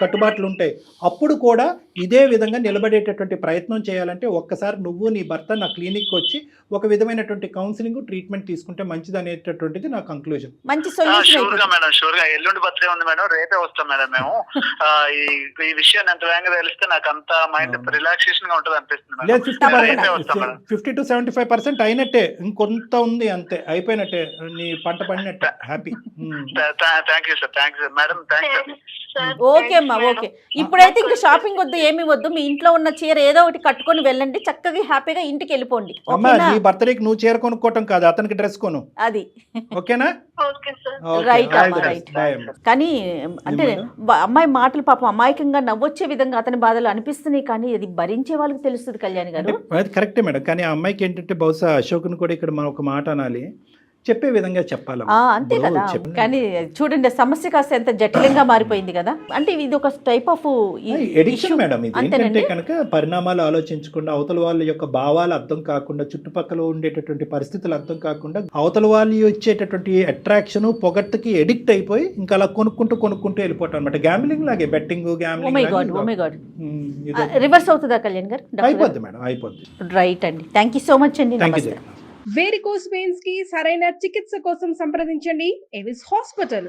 కట్టుబాట్లు ఉంటాయి. అప్పుడు కూడా ఇదే విధంగా నిలబడేటటువంటి ప్రయత్నం చేయాలంటే ఒక్కసారి నువ్వు నీ భర్త నా క్లినిక్కి వచ్చి ఒక విధమైనటువంటి కౌన్సిలింగ్ ట్రీట్మెంట్ తీసుకుంటే మంచిది అనేటటువంటిది నా కంక్లూజన్. మంచి షూర్ గా మేడం, షూర్ గా. ఎల్లుండి బర్త్డే ఉంది మేడం, రేపే వస్తాం మేడం మేము. ఈ విషయాన్ని ఎంత వేగంగా తెలిస్తే నాకు అంత మైండ్ రిలాక్సేషన్ గా ఉంటుంది అనిపిస్తుంది. 50 to 75% అయినట్టే, ఇంకొంత ఉంది అంతే, అయిపోయినట్టే, నీ పంట పడినట్టే. Happy. Thank you sir, thank you madam, thank you. Okay అమ్మా, ఓకే. ఇప్పుడైతే ఇంకా షాపింగ్ వద్దు, ఏమి వద్దు. మీ ఇంట్లో ఉన్న చీర ఏదో ఒకటి కట్టుకొని వెళ్ళండి, చక్కగా హ్యాపీగా ఇంటికి వెళ్ళిపోండి. అమ్మా, నీ బర్త్డేకి నువ్వు చీర కొనుక్కోవటం కాదు, అతనికి డ్రెస్ కొను. అది ఓకేనా? రైట్ అమ్మా, రైట్. కానీ అంటే అమ్మాయి మాటలు పాపం అమాయకంగా నవ్వొచ్చే విధంగా అతని బాధలు అనిపిస్తున్నాయి, కానీ అది భరించే వాళ్ళకి తెలుస్తుంది కళ్యాణి గారు. అది కరెక్టే మేడం, కానీ ఆ అమ్మాయికి ఏంటంటే బహుశా అశోక్ని కూడా ఇక్కడ మనం ఒక మాట అనాలి, చెప్పే విధంగా చెప్పాలి. అంతే కదా. కానీ చూడండి, సమస్య కాస్త ఎంత జటిలంగా మారిపోయింది కదా. అంటే ఇది ఒక టైప్ ఆఫ్ ఎడిక్షన్ మేడం. ఇది ఏంటంటే కనుక పరిణామాలు ఆలోచించకుండా, అవతల వాళ్ళ యొక్క భావాలు అర్థం కాకుండా, చుట్టుపక్కల ఉండేటటువంటి పరిస్థితులు అర్థం కాకుండా, అవతల వాళ్ళు ఇచ్చేటటువంటి అట్రాక్షన్ పొగట్టుకి ఎడిక్ట్ అయిపోయి ఇంకా అలా కొనుక్కుంటూ వెళ్ళిపోవటం అనమాట. గ్యాంబ్లింగ్ లాగే, బెట్టింగ్, రివర్స్ అవుతుందా కళ్యాణ్ గారు? అయిపోద్ది మేడం, అయిపోద్ది. రైట్ అండి, థ్యాంక్ యూ సో మచ్ అండి. వేరికోస్ వెయిన్స్ కి సరైన చికిత్స కోసం సంప్రదించండి ఎవిస్ హాస్పిటల్.